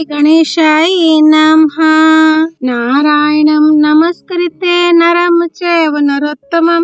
गणेशाय नमः। नारायणं नमस्कृत्य नरं चैव नरोत्तमं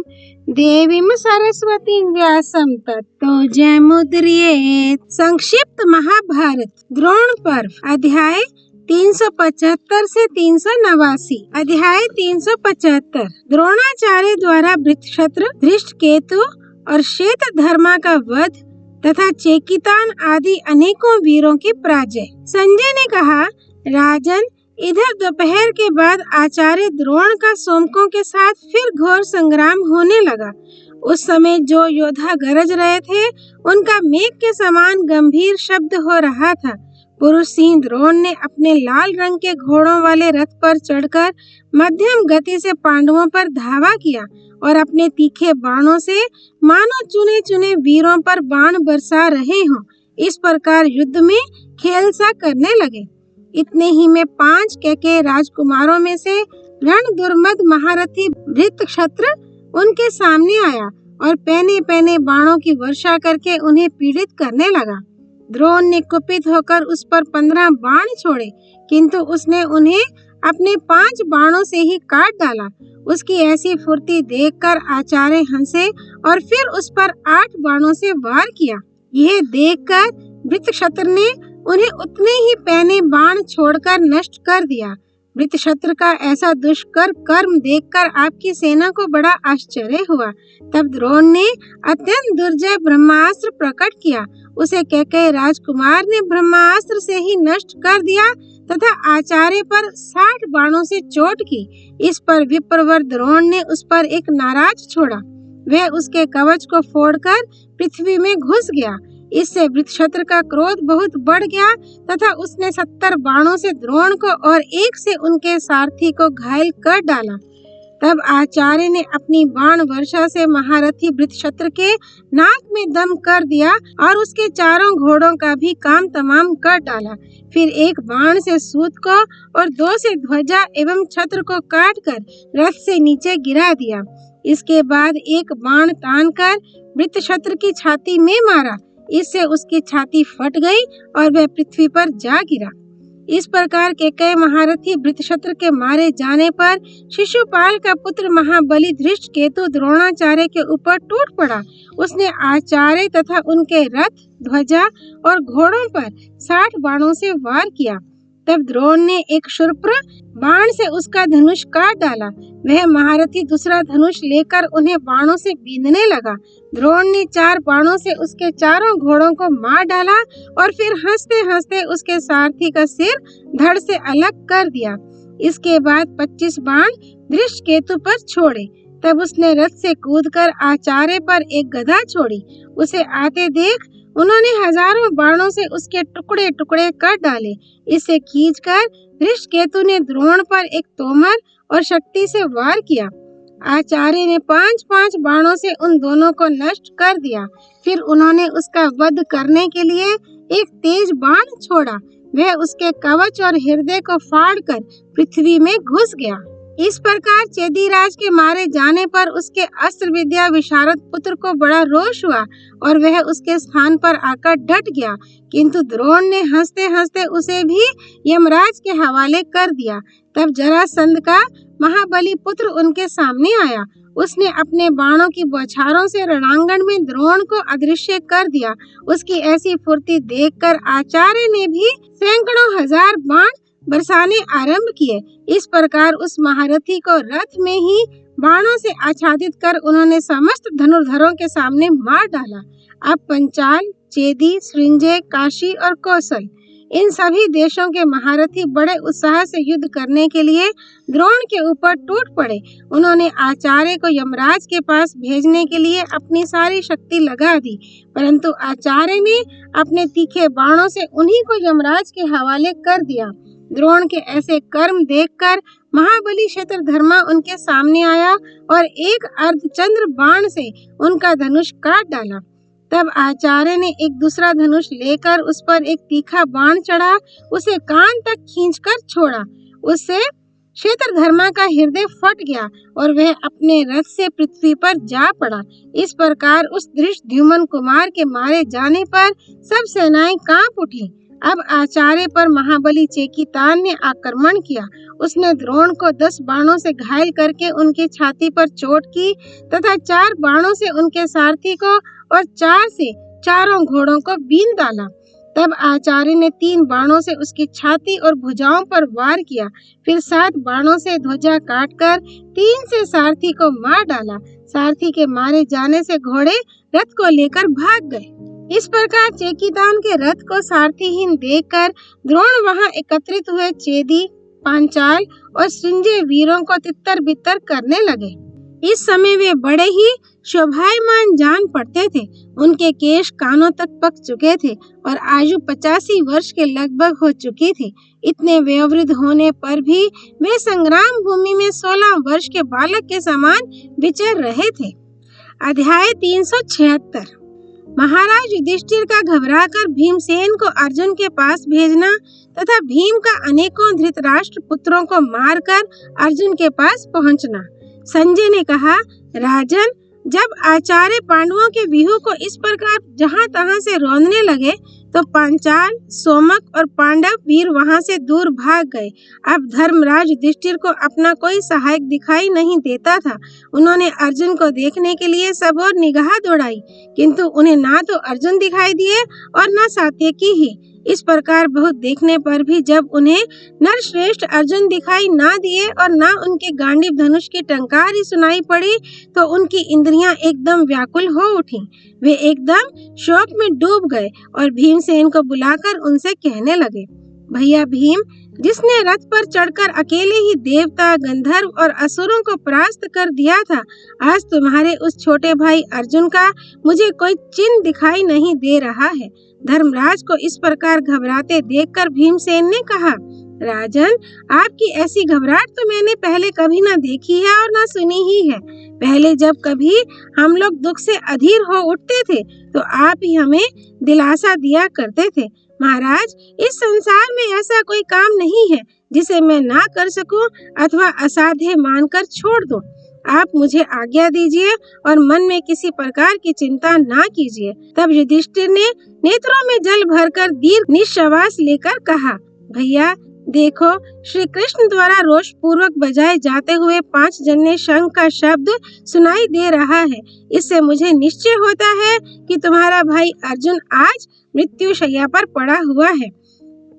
देवीं सरस्वतीं व्यासं ततो जयमुदीरयेत्। संक्षिप्त महाभारत द्रोण पर्व अध्याय 375 से 389। अध्याय 375 द्रोणाचार्य द्वारा वृत्रक्षत्र, धृष्टकेतु और श्वेतधर्मा का वध तथा चेकितान आदि अनेकों वीरों की पराजय। संजय ने कहा, राजन, इधर दोपहर के बाद आचार्य द्रोण का सोमकों के साथ फिर घोर संग्राम होने लगा। उस समय जो योद्धा गरज रहे थे, उनका मेघ के समान गंभीर शब्द हो रहा था। पुरुष सिंह द्रोण ने अपने लाल रंग के घोड़ों वाले रथ पर चढ़कर मध्यम गति से पांडवों पर धावा किया और अपने तीखे बाणों से मानो चुने चुने वीरों पर बाण बरसा रहे हों, इस प्रकार युद्ध में खेल सा करने लगे। इतने ही में 5 कैके राजकुमारों में से रण दुर्मद महारथी वृत्रक्षत्र उनके सामने आया और पहने पहने बाणों की वर्षा करके उन्हें पीड़ित करने लगा। द्रोण ने कुपित होकर उस पर 15 बाण छोड़े, किंतु उसने उन्हें अपने 5 बाणों से ही काट डाला। उसकी ऐसी फुर्ती देखकर आचार्य हंसे और फिर उस पर 8 बाणों से वार किया। यह देखकर वृत्रक्षत्र ने उन्हें उतने ही पहने बाण छोड़कर नष्ट कर दिया। वृत्रक्षत्र का ऐसा दुष्कर कर्म देखकर आपकी सेना को बड़ा आश्चर्य हुआ। तब द्रोण ने अत्यंत दुर्जय ब्रह्मास्त्र प्रकट किया। उसे कैकेयी राजकुमार ने ब्रह्मास्त्र से ही नष्ट कर दिया तथा आचार्य पर 60 बाणों से चोट की। इस पर विप्रवर द्रोण ने उस पर एक नाराज छोड़ा। वह उसके कवच को फोड़कर पृथ्वी में घुस गया। इससे वृत्रक्षत्र का क्रोध बहुत बढ़ गया तथा उसने 70 बाणों से द्रोण को और 1 से उनके सारथी को घायल कर डाला। तब आचार्य ने अपनी बाण वर्षा से महारथी वृत्रक्षत्र के नाक में दम कर दिया और उसके चारों घोड़ों का भी काम तमाम कर डाला। फिर एक बाण से सूत को और 2 से ध्वजा एवं छत्र को काटकर रथ से नीचे गिरा दिया। इसके बाद एक बाण तानकर वृत्रक्षत्र की छाती में मारा। इससे उसकी छाती फट गई और वह पृथ्वी पर जा गिरा। इस प्रकार कैकेयी महारथी वृत्रक्षत्र के मारे जाने पर शिशुपाल का पुत्र महाबली धृष्टकेतु द्रोणाचार्य के ऊपर टूट पड़ा। उसने आचार्य तथा उनके रथ, ध्वजा और घोड़ों पर 60 बाणों से वार किया। तब द्रोण ने एक शूर्पण बाण से उसका धनुष काट डाला। वह महारथी दूसरा धनुष लेकर उन्हें बाणों से बींधने लगा। द्रोण ने 4 बाणों से उसके चारों घोड़ों को मार डाला और फिर हंसते हंसते उसके सारथी का सिर धड़ से अलग कर दिया। इसके बाद 25 बाण धृष्टकेतु पर छोड़े। तब उसने रथ से कूदकर आचार्य पर एक गदा छोड़ी। उसे आते देख उन्होंने हजारों बाणों से उसके टुकड़े टुकड़े कर डाले। इसे खींचकर धृष्टकेतु ने द्रोण पर एक तोमर और शक्ति से वार किया। आचार्य ने 5-5 बाणों से उन दोनों को नष्ट कर दिया। फिर उन्होंने उसका वध करने के लिए एक तेज बाण छोड़ा। वह उसके कवच और हृदय को फाड़कर पृथ्वी में घुस गया। इस प्रकार चेदीराज के मारे जाने पर उसके अस्त्र विद्या विशारद पुत्र को बड़ा रोष हुआ और वह उसके स्थान पर आकर डट गया, किंतु द्रोण ने हंसते हंसते उसे भी यमराज के हवाले कर दिया। तब जरासंध का महाबली पुत्र उनके सामने आया। उसने अपने बाणों की बौछारों से रणांगण में द्रोण को अदृश्य कर दिया। उसकी ऐसी फुर्ती देखकर आचार्य ने भी सैकड़ों हजार बाण बरसाने आरंभ किए। इस प्रकार उस महारथी को रथ में ही बाणों से आच्छादित कर उन्होंने समस्त धनुर्धरों के सामने मार डाला। अब पंचाल, चेदी, सृंजय, काशी और कौशल इन सभी देशों के महारथी बड़े उत्साह से युद्ध करने के लिए द्रोण के ऊपर टूट पड़े। उन्होंने आचार्य को यमराज के पास भेजने के लिए अपनी सारी शक्ति लगा दी, परंतु आचार्य ने अपने तीखे बाणों से उन्हीं को यमराज के हवाले कर दिया। द्रोण के ऐसे कर्म देखकर महाबली शत्रुधर्मा उनके सामने आया और एक अर्धचंद्र बाण से उनका धनुष काट डाला। तब आचार्य ने एक दूसरा धनुष लेकर उस पर एक तीखा बाण चढ़ा, उसे कान तक खींचकर छोड़ा। उससे शत्रुधर्मा का हृदय फट गया और वह अपने रथ से पृथ्वी पर जा पड़ा। इस प्रकार उस धृष्टद्युम्न कुमार के मारे जाने पर सब सेनाएं कांप उठी। अब आचार्य पर महाबली चेकितान ने आक्रमण किया। उसने द्रोण को 10 बाणों से घायल करके उनकी छाती पर चोट की तथा 4 बाणों से उनके सारथी को और 4 से चारों घोड़ों को बीन डाला। तब आचार्य ने 3 बाणों से उसकी छाती और भुजाओं पर वार किया। फिर 7 बाणों से ध्वजा काटकर 3 से सारथी को मार डाला। सारथी के मारे जाने से घोड़े रथ को लेकर भाग गए। इस प्रकार चेकितान के रथ को सारथीहीन देखकर द्रोण वहां एकत्रित हुए चेदी, पांचाल और संजय वीरों को तितर बितर करने लगे। इस समय वे बड़े ही शोभायमान जान पड़ते थे। उनके केश कानों तक पक चुके थे और आयु 85 वर्ष के लगभग हो चुकी थी। इतने वयोवृद्ध होने पर भी वे संग्राम भूमि में 16 वर्ष के बालक के समान विचर रहे थे। अध्याय 376। महाराज युधिष्ठिर का घबराकर भीमसेन को अर्जुन के पास भेजना तथा भीम का अनेकों धृतराष्ट्र पुत्रों को मारकर अर्जुन के पास पहुंचना। संजय ने कहा, राजन, जब आचार्य पांडवों के व्यूह को इस प्रकार जहां तहां से रौंदने लगे तो पांचाल, सोमक और पांडव वीर वहां से दूर भाग गए। अब धर्मराज युधिष्ठिर को अपना कोई सहायक दिखाई नहीं देता था। उन्होंने अर्जुन को देखने के लिए सब और निगाह दौड़ाई, किंतु उन्हें ना तो अर्जुन दिखाई दिए और न सात्यकी ही। इस प्रकार बहुत देखने पर भी जब उन्हें नरश्रेष्ठ अर्जुन दिखाई ना दिए और ना उनके गांडीव धनुष की टंकार ही सुनाई पड़ी तो उनकी इंद्रियां एकदम व्याकुल हो उठी। वे एकदम शोक में डूब गए और भीमसेन को बुलाकर उनसे कहने लगे, भैया भीम, जिसने रथ पर चढ़कर अकेले ही देवता, गंधर्व और असुरों को परास्त कर दिया था, आज तुम्हारे उस छोटे भाई अर्जुन का मुझे कोई चिन्ह दिखाई नहीं दे रहा है। धर्मराज को इस प्रकार घबराते देखकर भीमसेन ने कहा, राजन, आपकी ऐसी घबराहट तो मैंने पहले कभी ना देखी है और ना सुनी ही है। पहले जब कभी हम लोग दुख से अधीर हो उठते थे तो आप ही हमें दिलासा दिया करते थे। महाराज, इस संसार में ऐसा कोई काम नहीं है जिसे मैं ना कर सकूं अथवा असाध्य मानकर छोड़ दूं। आप मुझे आज्ञा दीजिए और मन में किसी प्रकार की चिंता ना कीजिए। तब युधिष्ठिर ने नेत्रों में जल भरकर दीर्घ निश्वास लेकर कहा, भैया देखो, श्री कृष्ण द्वारा रोष पूर्वक बजाए जाते हुए 5 जन्य शंख का शब्द सुनाई दे रहा है। इससे मुझे निश्चय होता है कि तुम्हारा भाई अर्जुन आज मृत्यु शैया पर पड़ा हुआ है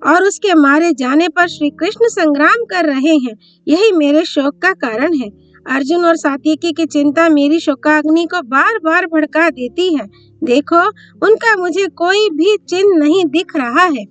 और उसके मारे जाने पर श्री कृष्ण संग्राम कर रहे हैं। यही मेरे शोक का कारण है। अर्जुन और सात्यकी की चिंता मेरी शोकाग्नि को बार बार भड़का देती है। देखो, उनका मुझे कोई भी चिन्ह नहीं दिख रहा है।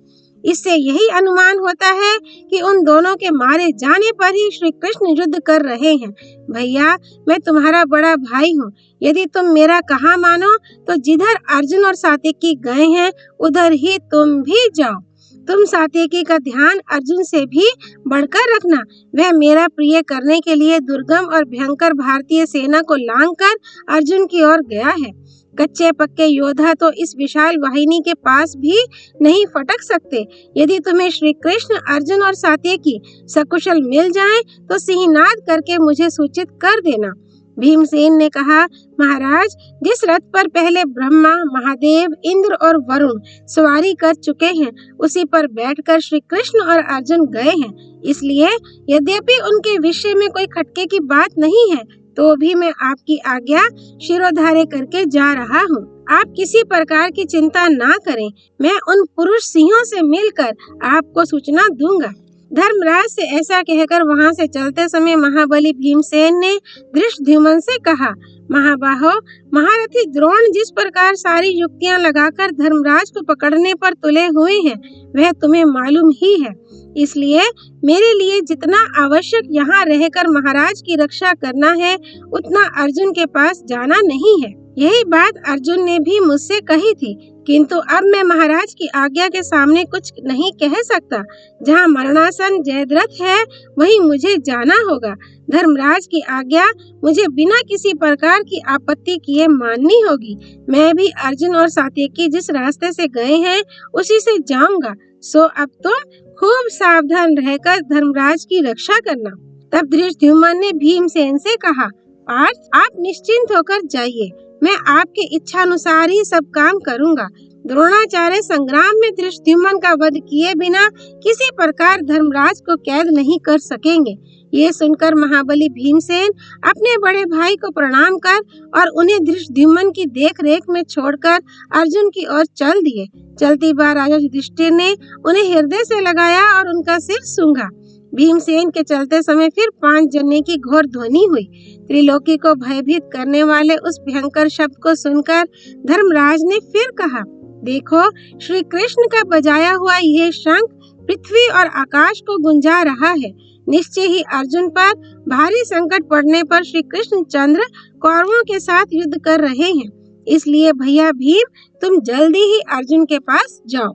इससे यही अनुमान होता है कि उन दोनों के मारे जाने पर ही श्री कृष्ण युद्ध कर रहे हैं। भैया, मैं तुम्हारा बड़ा भाई हूँ। यदि तुम मेरा कहा मानो तो जिधर अर्जुन और सात्यकी गए हैं उधर ही तुम भी जाओ। तुम सात्यकी का ध्यान अर्जुन से भी बढ़कर रखना। वह मेरा प्रिय करने के लिए दुर्गम और भयंकर भारतीय सेना को लांघकर अर्जुन की ओर गया है। कच्चे पक्के योद्धा तो इस विशाल वाहिनी के पास भी नहीं फटक सकते। यदि तुम्हें श्री कृष्ण, अर्जुन और सात्यकी सकुशल मिल जाएं तो सिंहनाद करके मुझे सूचित कर देना। भीमसेन ने कहा, महाराज, जिस रथ पर पहले ब्रह्मा, महादेव, इंद्र और वरुण सवारी कर चुके हैं उसी पर बैठकर श्री कृष्ण और अर्जुन गए हैं। इसलिए यद्यपि उनके विषय में कोई खटके की बात नहीं है तो भी मैं आपकी आज्ञा शिरोधार्य करके जा रहा हूँ। आप किसी प्रकार की चिंता ना करें। मैं उन पुरुष सिंहों से मिलकर आपको सूचना दूंगा। धर्मराज से ऐसा कहकर वहां से चलते समय महाबली भीमसेन ने धृष्टद्युम्न से कहा, महाबाहो, महारथी द्रोण जिस प्रकार सारी युक्तियां लगाकर धर्मराज को पकड़ने पर तुले हुए हैं वह तुम्हें मालूम ही है। इसलिए मेरे लिए जितना आवश्यक यहाँ रहकर महाराज की रक्षा करना है उतना अर्जुन के पास जाना नहीं है। यही बात अर्जुन ने भी मुझसे कही थी, किंतु अब मैं महाराज की आज्ञा के सामने कुछ नहीं कह सकता। जहाँ मरणासन जयद्रथ है वहीं मुझे जाना होगा। धर्मराज की आज्ञा मुझे बिना किसी प्रकार की आपत्ति किए माननी होगी। मैं भी अर्जुन और सात्यकी जिस रास्ते से गए हैं उसी से जाऊंगा। सो अब तुम खूब सावधान रहकर धर्मराज की रक्षा करना। तब धृष्टद्युम्न ने भीमसेन से कहा, पार्थ, आप निश्चिंत होकर जाइए। मैं आपके इच्छानुसार ही सब काम करूंगा। द्रोणाचार्य संग्राम में धृष्टद्युम्न का वध किए बिना किसी प्रकार धर्मराज को कैद नहीं कर सकेंगे। ये सुनकर महाबली भीमसेन अपने बड़े भाई को प्रणाम कर और उन्हें धृष्टद्युम्न की देख रेख में छोड़कर अर्जुन की ओर चल दिए। चलती बार राजा युधिष्ठिर ने उन्हें हृदय से लगाया और उनका सिर सूंघा। भीमसेन के चलते समय फिर 5 जने की घोर ध्वनि हुई। त्रिलोकी को भयभीत करने वाले उस भयंकर शब्द को सुनकर धर्मराज ने फिर कहा, देखो, श्री कृष्ण का बजाया हुआ यह शंख पृथ्वी और आकाश को गुंजा रहा है। निश्चय ही अर्जुन पर भारी संकट पड़ने पर श्री कृष्ण चंद्र कौरवों के साथ युद्ध कर रहे हैं। इसलिए भैया भीम, तुम जल्दी ही अर्जुन के पास जाओ।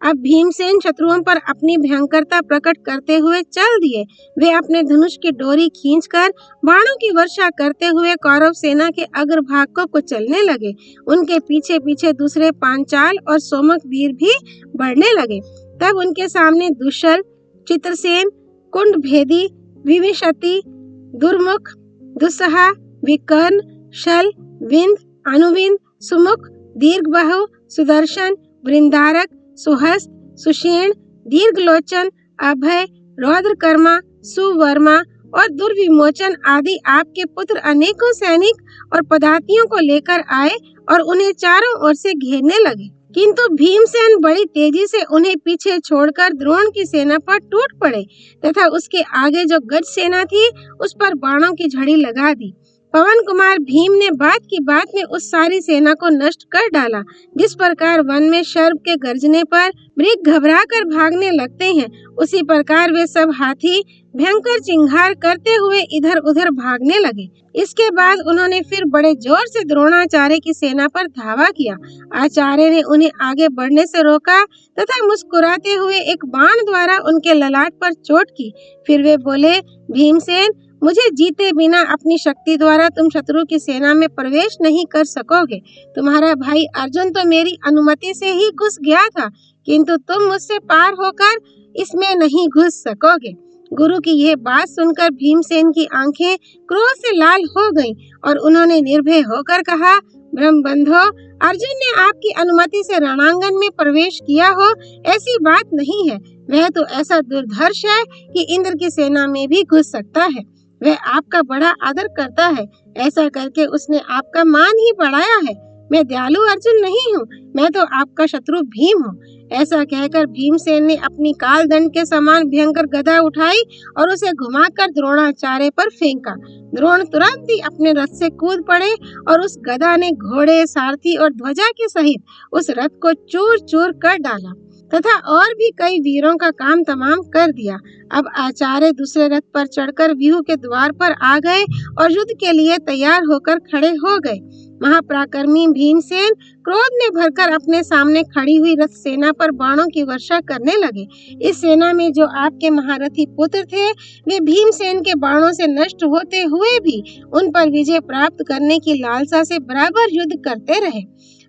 अब भीमसेन शत्रुओं पर अपनी भयंकरता प्रकट करते हुए चल दिए। वे अपने धनुष की डोरी खींचकर बाणों की वर्षा करते हुए कौरव सेना के अग्रभाग को कुचलने लगे। उनके पीछे पीछे दूसरे पांचाल और सोमक वीर भी बढ़ने लगे। तब उनके सामने दुश्शल, चित्रसेन, कुंडभेदी, विविशति, दुर्मुख, दुस्सहा, विकर्ण, शल, विंध, अनुविंध, सुमुख, दीर्घबाहु, सुदर्शन, वृंदारक, सुहस्त, सुषेण, दीर्घलोचन, अभय, रौद्रकर्मा, सुवर्मा और दुर्विमोचन आदि आपके पुत्र अनेकों सैनिक और पदातियों को लेकर आए और उन्हें चारों ओर से घेरने लगे। किंतु भीमसेन बड़ी तेजी से उन्हें पीछे छोड़कर द्रोण की सेना पर टूट पड़े तथा उसके आगे जो गज सेना थी उस पर बाणों की झड़ी लगा दी। पवन कुमार भीम ने बात की बात में उस सारी सेना को नष्ट कर डाला। जिस प्रकार वन में सर्प के गर्जने पर मृग घबरा कर भागने लगते हैं, उसी प्रकार वे सब हाथी भयंकर चिंगार करते हुए इधर उधर भागने लगे। इसके बाद उन्होंने फिर बड़े जोर से द्रोणाचार्य की सेना पर धावा किया। आचार्य ने उन्हें आगे बढ़ने से रोका तथा मुस्कुराते हुए एक बाण द्वारा उनके ललाट पर चोट की। फिर वे बोले, भीमसेन, मुझे जीते बिना अपनी शक्ति द्वारा तुम शत्रु की सेना में प्रवेश नहीं कर सकोगे। तुम्हारा भाई अर्जुन तो मेरी अनुमति से ही घुस गया था, किंतु तुम मुझसे पार होकर इसमें नहीं घुस सकोगे। गुरु की यह बात सुनकर भीमसेन की आंखें क्रोध से लाल हो गईं और उन्होंने निर्भय होकर कहा, ब्रह्मबंधो, अर्जुन ने आपकी अनुमति से रणांगन में प्रवेश किया हो, ऐसी बात नहीं है। वह तो ऐसा दुर्धर्ष है कि इंद्र की सेना में भी घुस सकता है। वह आपका बड़ा आदर करता है। ऐसा करके उसने आपका मान ही बढ़ाया है। मैं दयालु अर्जुन नहीं हूँ, मैं तो आपका शत्रु भीम हूँ। ऐसा कहकर भीमसेन ने अपनी काल दंड के समान भयंकर गदा उठाई और उसे घुमाकर द्रोणाचार्य पर फेंका। द्रोण तुरंत ही अपने रथ से कूद पड़े और उस गदा ने घोड़े, सारथी और ध्वजा के सहित उस रथ को चूर चूर कर डाला तथा और भी कई वीरों का काम तमाम कर दिया। अब आचार्य दूसरे रथ पर चढ़कर व्यूह के द्वार पर आ गए और युद्ध के लिए तैयार होकर खड़े हो गए। महापराक्रमी भीमसेन क्रोध में भरकर अपने सामने खड़ी हुई रथ सेना पर बाणों की वर्षा करने लगे। इस सेना में जो आपके महारथी पुत्र थे, वे भीमसेन के बाणों से नष्ट होते हुए भी उन पर विजय प्राप्त करने की लालसा से बराबर युद्ध करते रहे।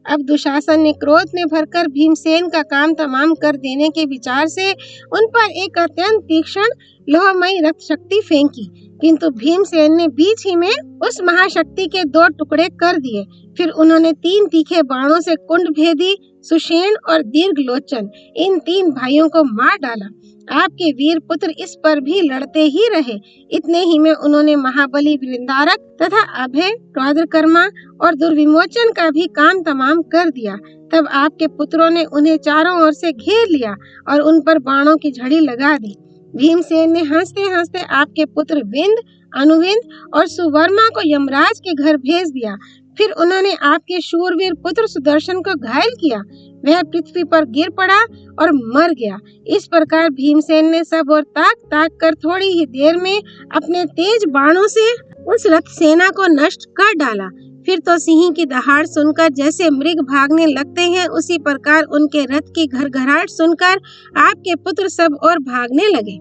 अब दुशासन ने क्रोध में भरकर भीमसेन का काम तमाम कर देने के विचार से उन पर एक अत्यंत तीक्ष्ण लोहमयी रथ शक्ति फेंकी, किंतु भीमसेन ने बीच ही में उस महाशक्ति के 2 टुकड़े कर दिए। फिर उन्होंने 3 तीखे बाणों से कुंडभेदी, सुषेण और दीर्घलोचन इन 3 भाइयों को मार डाला। आपके वीर पुत्र इस पर भी लड़ते ही रहे। इतने ही में उन्होंने महाबली वृंदारक तथा अभय, रौद्रकर्मा और दुर्विमोचन का भी काम तमाम कर दिया। तब आपके पुत्रों ने उन्हें चारों ओर से घेर लिया और उन पर बाणों की झड़ी लगा दी। भीमसेन ने हंसते हंसते आपके पुत्र विंध, अनुविंध और सुवर्मा को यमराज के घर भेज दिया। फिर उन्होंने आपके शूरवीर पुत्र सुदर्शन को घायल किया। वह पृथ्वी पर गिर पड़ा और मर गया। इस प्रकार भीमसेन ने सब और ताक ताक कर थोड़ी ही देर में अपने तेज बाणों से उस रथ सेना को नष्ट कर डाला। फिर तो सिंह की दहाड़ सुनकर जैसे मृग भागने लगते हैं, उसी प्रकार उनके रथ की घरघराहट सुनकर आपके पुत्र सब और भागने लगे।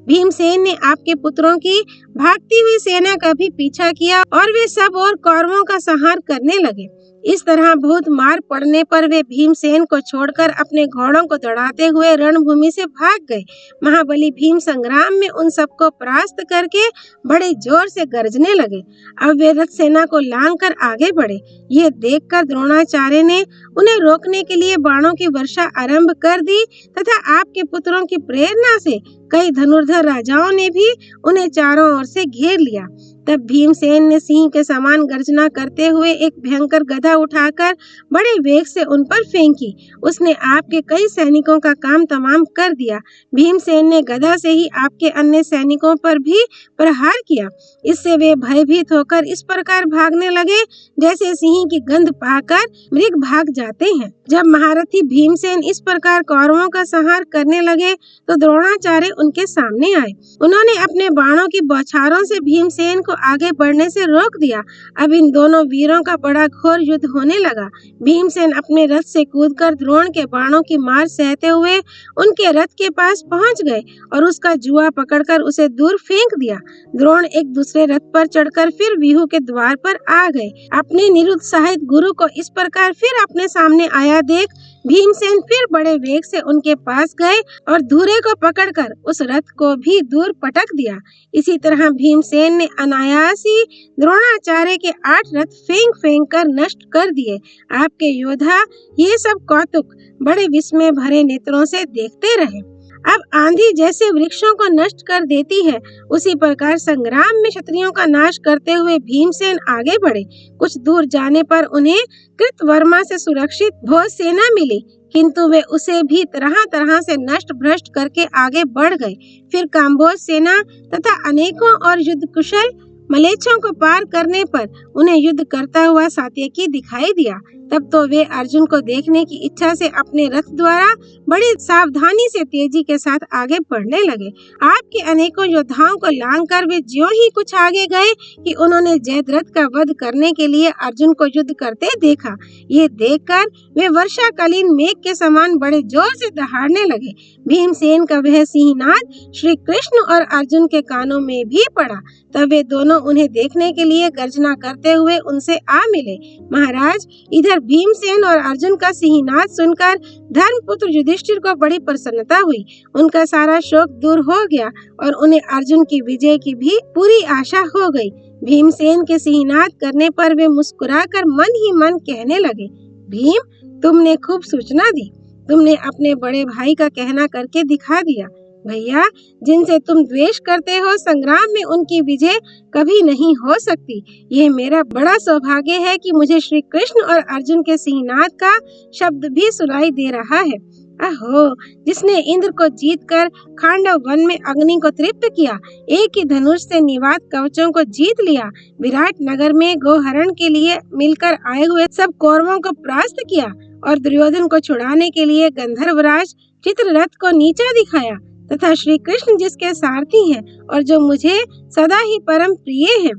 भीमसेन ने आपके पुत्रों की भागती हुई सेना का भी पीछा किया और वे सब और कौरवों का संहार करने लगे। इस तरह बहुत मार पड़ने पर वे भीमसेन को छोड़कर अपने घोड़ों को दौड़ाते हुए रणभूमि से भाग गए। महाबली भीम संग्राम में उन सबको परास्त करके बड़े जोर से गरजने लगे। अब वे रथ सेना को लांग कर आगे बढ़े। ये देखकर द्रोणाचार्य ने उन्हें रोकने के लिए बाणों की वर्षा आरंभ कर दी तथा आपके पुत्रों की प्रेरणा से कई धनुर्धर राजाओं ने भी उन्हें चारों ओर से घेर लिया। तब भीमसेन ने सिंह के समान गर्जना करते हुए एक भयंकर गदा उठाकर बड़े वेग से उन पर फेंकी। उसने आपके कई सैनिकों का काम तमाम कर दिया। भीमसेन ने गदा से ही आपके अन्य सैनिकों पर भी प्रहार किया। इससे वे भयभीत होकर इस प्रकार भागने लगे जैसे सिंह की गंध पाकर मृग भाग जाते हैं। जब महारथी भीमसेन इस प्रकार कौरवों का संहार करने लगे तो द्रोणाचार्य उनके सामने आए। उन्होंने अपने बाणों की बौछारों से भीमसेन को आगे बढ़ने से रोक दिया। अब इन दोनों वीरों का बड़ा घोर युद्ध होने लगा। भीमसेन अपने रथ से कूदकर द्रोण के बाणों की मार सहते हुए उनके रथ के पास पहुंच गए और उसका जुआ पकड़कर उसे दूर फेंक दिया। द्रोण एक दूसरे रथ पर चढ़कर फिर व्यूह के द्वार पर आ गए। अपने निरुत्साहित गुरु को इस प्रकार फिर अपने सामने आया देख भीमसेन फिर बड़े वेग से उनके पास गए और धुरे को पकड़कर उस रथ को भी दूर पटक दिया। इसी तरह भीमसेन ने अनायास ही द्रोणाचार्य के 8 रथ फेंक कर नष्ट कर दिए। आपके योद्धा ये सब कौतुक बड़े विस्मय भरे नेत्रों से देखते रहे। अब आंधी जैसे वृक्षों को नष्ट कर देती है, उसी प्रकार संग्राम में क्षत्रियों का नाश करते हुए भीमसेन आगे बढ़े। कुछ दूर जाने पर उन्हें कृतवर्मा से सुरक्षित भोज सेना मिली, किंतु वे उसे भी तरह तरह से नष्ट भ्रष्ट करके आगे बढ़ गए। फिर काम्भोज सेना तथा अनेकों और युद्ध कुशल मलेच्छों को पार करने पर उन्हें युद्ध करता हुआ सात्यकी दिखाई दिया। तब तो वे अर्जुन को देखने की इच्छा से अपने रथ द्वारा बड़ी सावधानी से तेजी के साथ आगे बढ़ने लगे। आपके अनेकों योद्धाओं को लांघकर वे ज्यों ही कुछ आगे गए कि उन्होंने जयद्रथ का वध करने के लिए अर्जुन को युद्ध करते देखा। ये देखकर वे वर्षाकालीन मेघ के समान बड़े जोर से दहाड़ने लगे। भीमसेन का वह सिंहनाद श्री कृष्ण और अर्जुन के कानों में भी पड़ा। तब वे दोनों उन्हें देखने के लिए गर्जना करते हुए उनसे आ मिले। महाराज, इधर भीमसेन और अर्जुन का सिंहनाद सुनकर धर्मपुत्र युधिष्ठिर को बड़ी प्रसन्नता हुई। उनका सारा शोक दूर हो गया और उन्हें अर्जुन की विजय की भी पूरी आशा हो गई। भीमसेन के सिंहनाद करने पर वे मुस्कुराकर मन ही मन कहने लगे, भीम, तुमने खूब सूचना दी। तुमने अपने बड़े भाई का कहना करके दिखा दिया। भैया, जिनसे तुम द्वेष करते हो, संग्राम में उनकी विजय कभी नहीं हो सकती। ये मेरा बड़ा सौभाग्य है कि मुझे श्री कृष्ण और अर्जुन के सिंहनाद का शब्द भी सुनाई दे रहा है। अहो, जिसने इंद्र को जीतकर खांडव वन में अग्नि को तृप्त किया, एक ही धनुष से निवात कवचों को जीत लिया, विराट नगर में गोहरण के लिए मिलकर आए हुए सब कौरवों को परास्त किया और दुर्योधन को छुड़ाने के लिए गंधर्वराज चित्ररथ को नीचा दिखाया, तथा श्री कृष्ण जिसके सारथी हैं और जो मुझे सदा ही परम प्रिय हैं,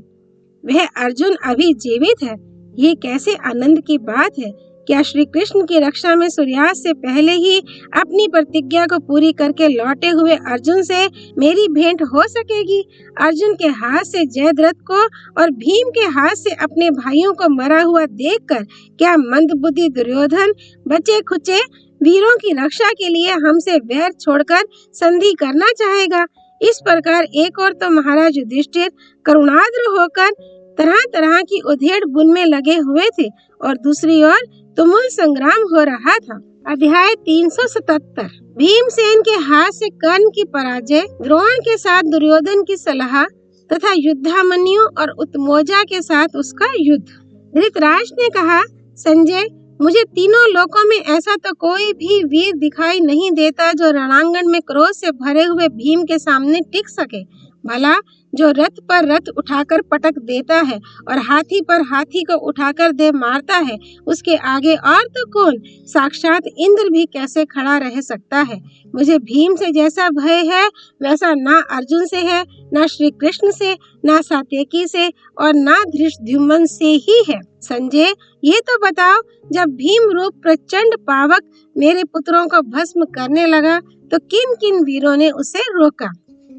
वह अर्जुन अभी जीवित है। ये कैसे आनंद की बात है। क्या श्री कृष्ण की रक्षा में सूर्यास्त से पहले ही अपनी प्रतिज्ञा को पूरी करके लौटे हुए अर्जुन से मेरी भेंट हो सकेगी? अर्जुन के हाथ से जयद्रथ को और भीम के हाथ से अपने भाइयों को मरा हुआ देखकर क्या मंदबुद्धि दुर्योधन बचे खुचे वीरों की रक्षा के लिए हमसे वैर छोड़कर संधि करना चाहेगा? इस प्रकार एक और तो महाराज युधिष्ठिर करुणाद्र होकर तरह तरह की उधेड़ बुन में लगे हुए थे और दूसरी ओर तुमुल संग्राम हो रहा था। अध्याय 377। भीमसेन के हाथ से कर्ण की पराजय, द्रोण के साथ दुर्योधन की सलाह तथा युद्धामन्यु और उत्मोजा के साथ उसका युद्ध। धृतराष्ट्र ने कहा, संजय, मुझे तीनों लोकों में ऐसा तो कोई भी वीर दिखाई नहीं देता जो रणांगण में क्रोध से भरे हुए भीम के सामने टिक सके। भला जो रथ पर रथ उठाकर पटक देता है और हाथी पर हाथी को उठाकर दे मारता है, उसके आगे और तो कौन? साक्षात इंद्र भी कैसे खड़ा रह सकता है। मुझे भीम से जैसा भय है वैसा ना अर्जुन से है, ना श्री कृष्ण से, ना सात्यकी से और ना धृष्टद्युम्न से ही है। संजय, ये तो बताओ, जब भीम रूप प्रचंड पावक मेरे पुत्रों को भस्म करने लगा तो किन किन वीरों ने उसे रोका?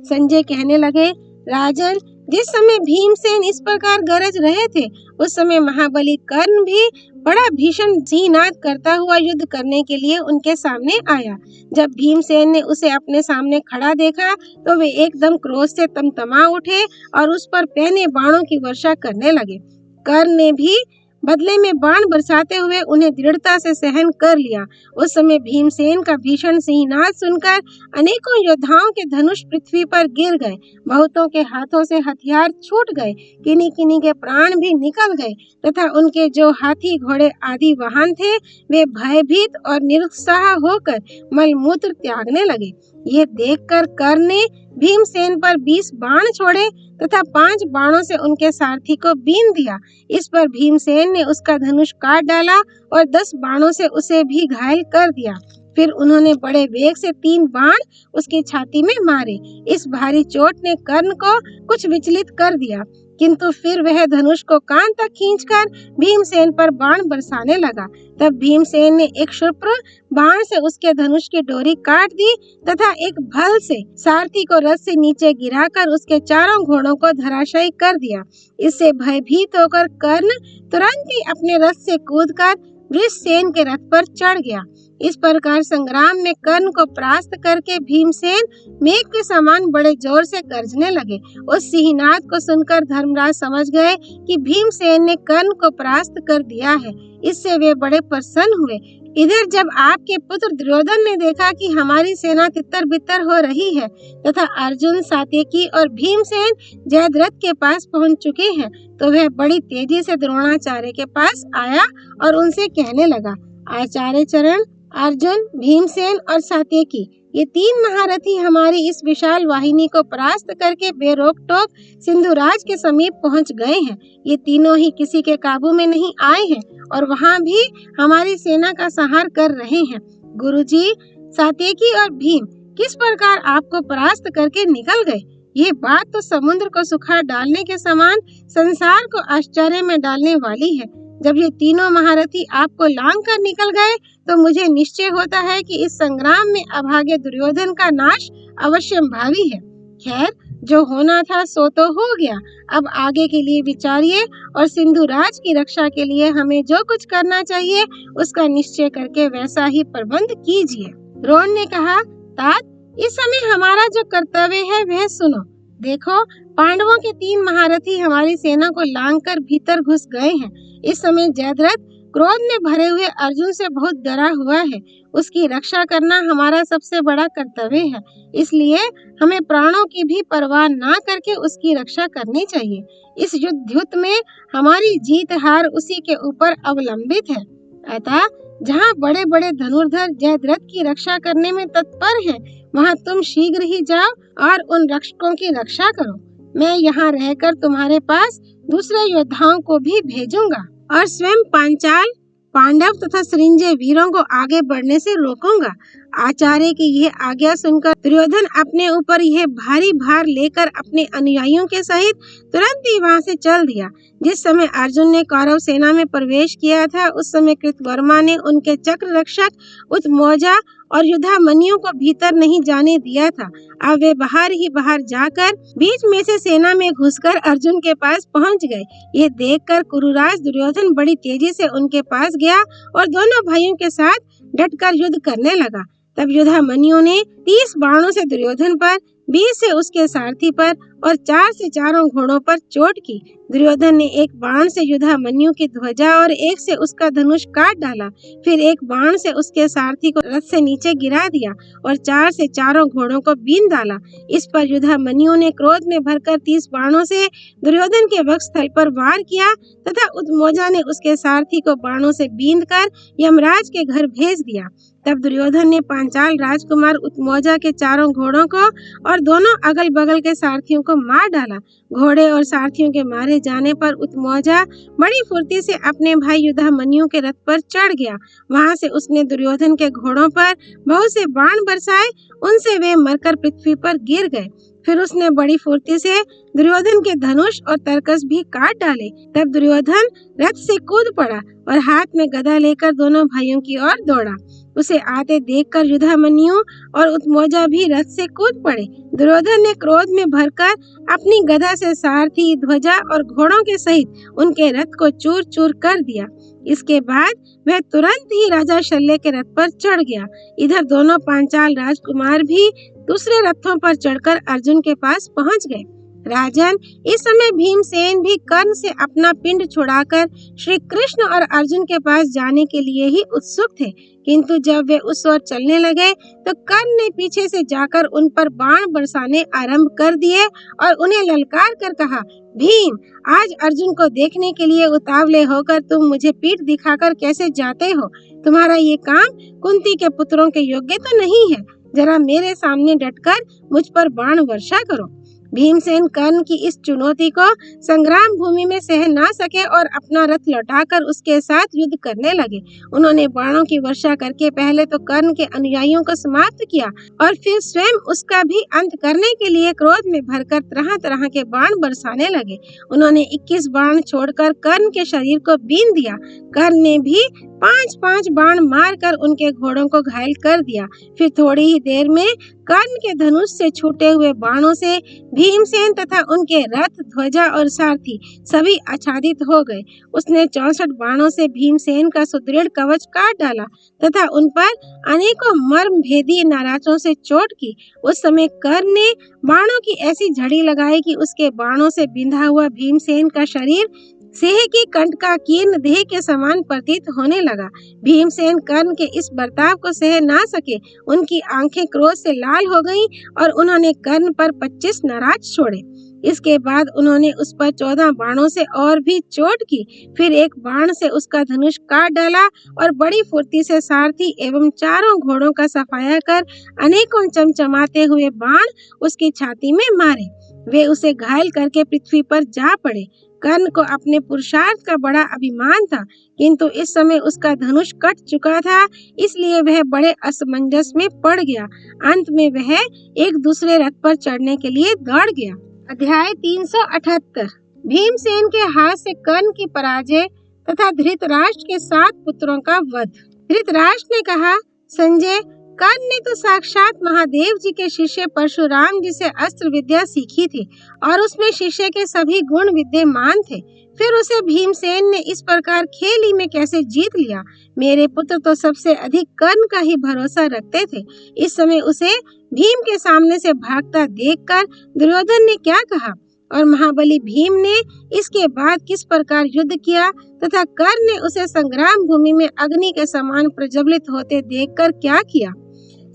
संजय कहने लगे, राजन, जिस समय भीमसेन इस प्रकार गरज रहे थे, उस समय महाबली कर्ण भी बड़ा भीषण सिंहनाद करता हुआ युद्ध करने के लिए उनके सामने आया। जब भीमसेन ने उसे अपने सामने खड़ा देखा तो वे एकदम क्रोध से तमतमा उठे और उस पर पैने बाणों की वर्षा करने लगे। कर्ण ने भी बदले में बाण बरसाते हुए उन्हें दृढ़ता से सहन कर लिया। उस समय भीमसेन का भीषण सिंहनाद सुनकर अनेकों योद्धाओं के धनुष पृथ्वी पर गिर गए, बहुतों के हाथों से हथियार छूट गए, किन्हीं किन्हीं के प्राण भी निकल गए तथा उनके जो हाथी घोड़े आदि वाहन थे वे भयभीत और निरुत्साह होकर मलमूत्र त्यागने लगे। ये देखकर कर्ण ने भीमसेन पर 20 बाण छोड़े तथा 5 बाणों से उनके सारथी को बीन दिया। इस पर भीमसेन ने उसका धनुष काट डाला और 10 बाणों से उसे भी घायल कर दिया। फिर उन्होंने बड़े वेग से 3 बाण उसकी छाती में मारे। इस भारी चोट ने कर्ण को कुछ विचलित कर दिया, किंतु फिर वह धनुष को कान तक खींचकर भीमसेन पर बाण बरसाने लगा। तब भीमसेन ने एक क्षिप्र बाण से उसके धनुष की डोरी काट दी तथा एक भल से सारथी को रथ से नीचे गिराकर उसके चारों घोड़ों को धराशायी कर दिया। इससे भयभीत होकर कर्ण तुरंत ही अपने रथ से कूदकर वृषसेन के रथ पर चढ़ गया। इस प्रकार संग्राम में कर्ण को परास्त करके भीमसेन मेघ के समान बड़े जोर से गर्जने लगे। उस सिंहनाद को सुनकर धर्मराज समझ गए कि भीमसेन ने कर्ण को परास्त कर दिया है। इससे वे बड़े प्रसन्न हुए। इधर जब आपके पुत्र दुर्योधन ने देखा कि हमारी सेना तितर बितर हो रही है तथा अर्जुन, सात्यकी और भीमसेन जयद्रथ के पास पहुंच चुके हैं, तो वह बड़ी तेजी से द्रोणाचार्य के पास आया और उनसे कहने लगा, आचार्य चरण, अर्जुन, भीमसेन और सात्यकी, ये 3 महारथी हमारी इस विशाल वाहिनी को परास्त करके बेरोक टोक सिंधुराज के समीप पहुंच गए हैं। ये तीनों ही किसी के काबू में नहीं आए हैं और वहां भी हमारी सेना का संहार कर रहे हैं। गुरुजी, सात्यकी और भीम किस प्रकार आपको परास्त करके निकल गए? ये बात तो समुद्र को सुखा डालने के समान संसार को आश्चर्य में डालने वाली है। जब ये तीनों महारथी आपको लांग कर निकल गए तो मुझे निश्चय होता है कि इस संग्राम में अभागे दुर्योधन का नाश अवश्य भावी है। खैर, जो होना था सो तो हो गया। अब आगे के लिए विचारिए और सिंधुराज की रक्षा के लिए हमें जो कुछ करना चाहिए उसका निश्चय करके वैसा ही प्रबंध कीजिए। द्रोण ने कहा, तात, इस समय हमारा जो कर्तव्य है वह सुनो। देखो, पांडवों के 3 महारथी हमारी सेना को लांग कर भीतर घुस गए हैं। इस समय जयद्रथ क्रोध में भरे हुए अर्जुन से बहुत डरा हुआ है। उसकी रक्षा करना हमारा सबसे बड़ा कर्तव्य है, इसलिए हमें प्राणों की भी परवाह ना करके उसकी रक्षा करनी चाहिए। इस युद्ध में हमारी जीत हार उसी के ऊपर अवलंबित है। अतः जहाँ बड़े बड़े धनुर्धर जयद्रथ की रक्षा करने में तत्पर हैं, वहाँ तुम शीघ्र ही जाओ और उन रक्षकों की रक्षा करो। मैं यहाँ रहकर तुम्हारे पास दूसरे योद्धाओं को भी भेजूंगा और स्वयं पांचाल, पांडव तथा सृंजय वीरों को आगे बढ़ने से रोकूंगा। आचार्य की यह आज्ञा सुनकर दुर्योधन अपने ऊपर यह भारी भार लेकर अपने अनुयायियों के सहित तुरंत ही वहां से चल दिया। जिस समय अर्जुन ने कौरव सेना में प्रवेश किया था, उस समय कृतवर्मा ने उनके चक्र रक्षक उत्मौजा और युधामन्यु को भीतर नहीं जाने दिया था। अब वे बाहर ही बाहर जाकर बीच में से सेना में घुसकर अर्जुन के पास पहुंच गए। ये देखकर कुरुराज दुर्योधन बड़ी तेजी से उनके पास गया और दोनों भाइयों के साथ डटकर युद्ध करने लगा। तब युधामन्यु ने 30 बाणों से दुर्योधन पर, 20 से उसके सारथी पर और 4 से चारों घोड़ों पर चोट की। दुर्योधन ने एक बाण से युधामन्यु की ध्वजा और एक से उसका धनुष काट डाला। फिर एक बाण से उसके सारथी को रथ से नीचे गिरा दिया और 4 से चारों घोड़ों को बीन डाला। इस पर युधामन्यु ने क्रोध में भरकर 30 बाणों से दुर्योधन के वक्षस्थल पर वार किया तथा उत्मौजा ने उसके सारथी को बाणों से बींध कर यमराज के घर भेज दिया। तब दुर्योधन ने पांचाल राजकुमार उत्मौजा के चारों घोड़ों को और दोनों अगल बगल के सारथियों को मार डाला। घोड़े और सारथियों के मारे जाने पर उत्मौजा बड़ी फुर्ती से अपने भाई युधामन्यु के रथ पर चढ़ गया। वहां से उसने दुर्योधन के घोड़ों पर बहुत से बाण बरसाए, उनसे वे मरकर पृथ्वी पर गिर गए। फिर उसने बड़ी फुर्ती से दुर्योधन के धनुष और तरकस भी काट डाले। तब दुर्योधन रथ से कूद पड़ा और हाथ में गदा लेकर दोनों भाइयों की ओर दौड़ा। उसे आते देखकर युधामन्यु और उत्मौजा भी रथ से कूद पड़े। दुर्योधन ने क्रोध में भरकर अपनी गदा से सारथी, ध्वजा और घोड़ों के सहित उनके रथ को चूर चूर कर दिया। इसके बाद वह तुरंत ही राजा शल्य के रथ पर चढ़ गया। इधर दोनों पांचाल राजकुमार भी दूसरे रथों पर चढ़कर अर्जुन के पास पहुंच गए। राजन, इस समय भीमसेन भी कर्ण से अपना पिंड छुड़ाकर श्री कृष्ण और अर्जुन के पास जाने के लिए ही उत्सुक थे, किंतु जब वे उस ओर चलने लगे तो कर्ण ने पीछे से जाकर उन पर बाण बरसाने आरंभ कर दिए और उन्हें ललकार कर कहा, भीम, आज अर्जुन को देखने के लिए उतावले होकर तुम मुझे पीठ दिखाकर कैसे जाते हो? तुम्हारा ये काम कुंती के पुत्रों के योग्य तो नहीं है। जरा मेरे सामने डटकर मुझ पर बाण वर्षा करो। भीमसेन कर्ण की इस चुनौती को संग्राम भूमि में सह ना सके और अपना रथ लौटाकर उसके साथ युद्ध करने लगे। उन्होंने बाणों की वर्षा करके पहले तो कर्ण के अनुयायियों को समाप्त किया और फिर स्वयं उसका भी अंत करने के लिए क्रोध में भरकर तरह तरह के बाण बरसाने लगे। उन्होंने 21 बाण छोड़कर कर्ण के शरीर को बीन दिया। कर्ण ने भी 5-5 बाण मारकर उनके घोड़ों को घायल कर दिया। फिर थोड़ी ही देर में कर्ण के धनुष से छूटे हुए बाणों से भीमसेन तथा उनके रथ, ध्वजा और सारथी सभी आच्छादित हो गए। उसने 64 बाणों से भीमसेन का सुदृढ़ कवच काट डाला तथा उन पर अनेकों मर्म भेदी नाराजों से चोट की। उस समय कर्ण ने बाणों की ऐसी झड़ी लगाई कि उसके बाणों से बिंधा हुआ भीमसेन का शरीर सिंह की कंठ का कीर्ण देह के समान प्रतीत होने लगा। भीमसेन कर्ण के इस बर्ताव को सह ना सके। उनकी आंखें क्रोध से लाल हो गईं और उन्होंने कर्ण पर 25 नाराज छोड़े। इसके बाद उन्होंने उस पर 14 बाणों से और भी चोट की। फिर एक बाण से उसका धनुष काट डाला और बड़ी फुर्ती से सारथी एवं चारों घोड़ों का सफाया कर अनेकों चमचमाते हुए बाण उसकी छाती में मारे। वे उसे घायल करके पृथ्वी पर जा पड़े। कर्ण को अपने पुरुषार्थ का बड़ा अभिमान था, किंतु इस समय उसका धनुष कट चुका था, इसलिए वह बड़े असमंजस में पड़ गया। अंत में वह एक दूसरे रथ पर चढ़ने के लिए दौड़ गया। अध्याय 378। भीमसेन के हाथ से कर्ण की पराजय तथा धृतराष्ट्र के 7 पुत्रों का वध। धृतराष्ट्र ने कहा, संजय, कर्ण ने तो साक्षात महादेव जी के शिष्य परशुराम जी से अस्त्र विद्या सीखी थी और उसमें शिष्य के सभी गुण विद्यमान थे। फिर उसे भीमसेन ने इस प्रकार खेल ही में कैसे जीत लिया? मेरे पुत्र तो सबसे अधिक कर्ण का ही भरोसा रखते थे। इस समय उसे भीम के सामने से भागता देखकर दुर्योधन ने क्या कहा और महाबली भीम ने इसके बाद किस प्रकार युद्ध किया तथा कर्ण ने उसे संग्राम भूमि में अग्नि के समान प्रज्वलित होते देखकर क्या किया?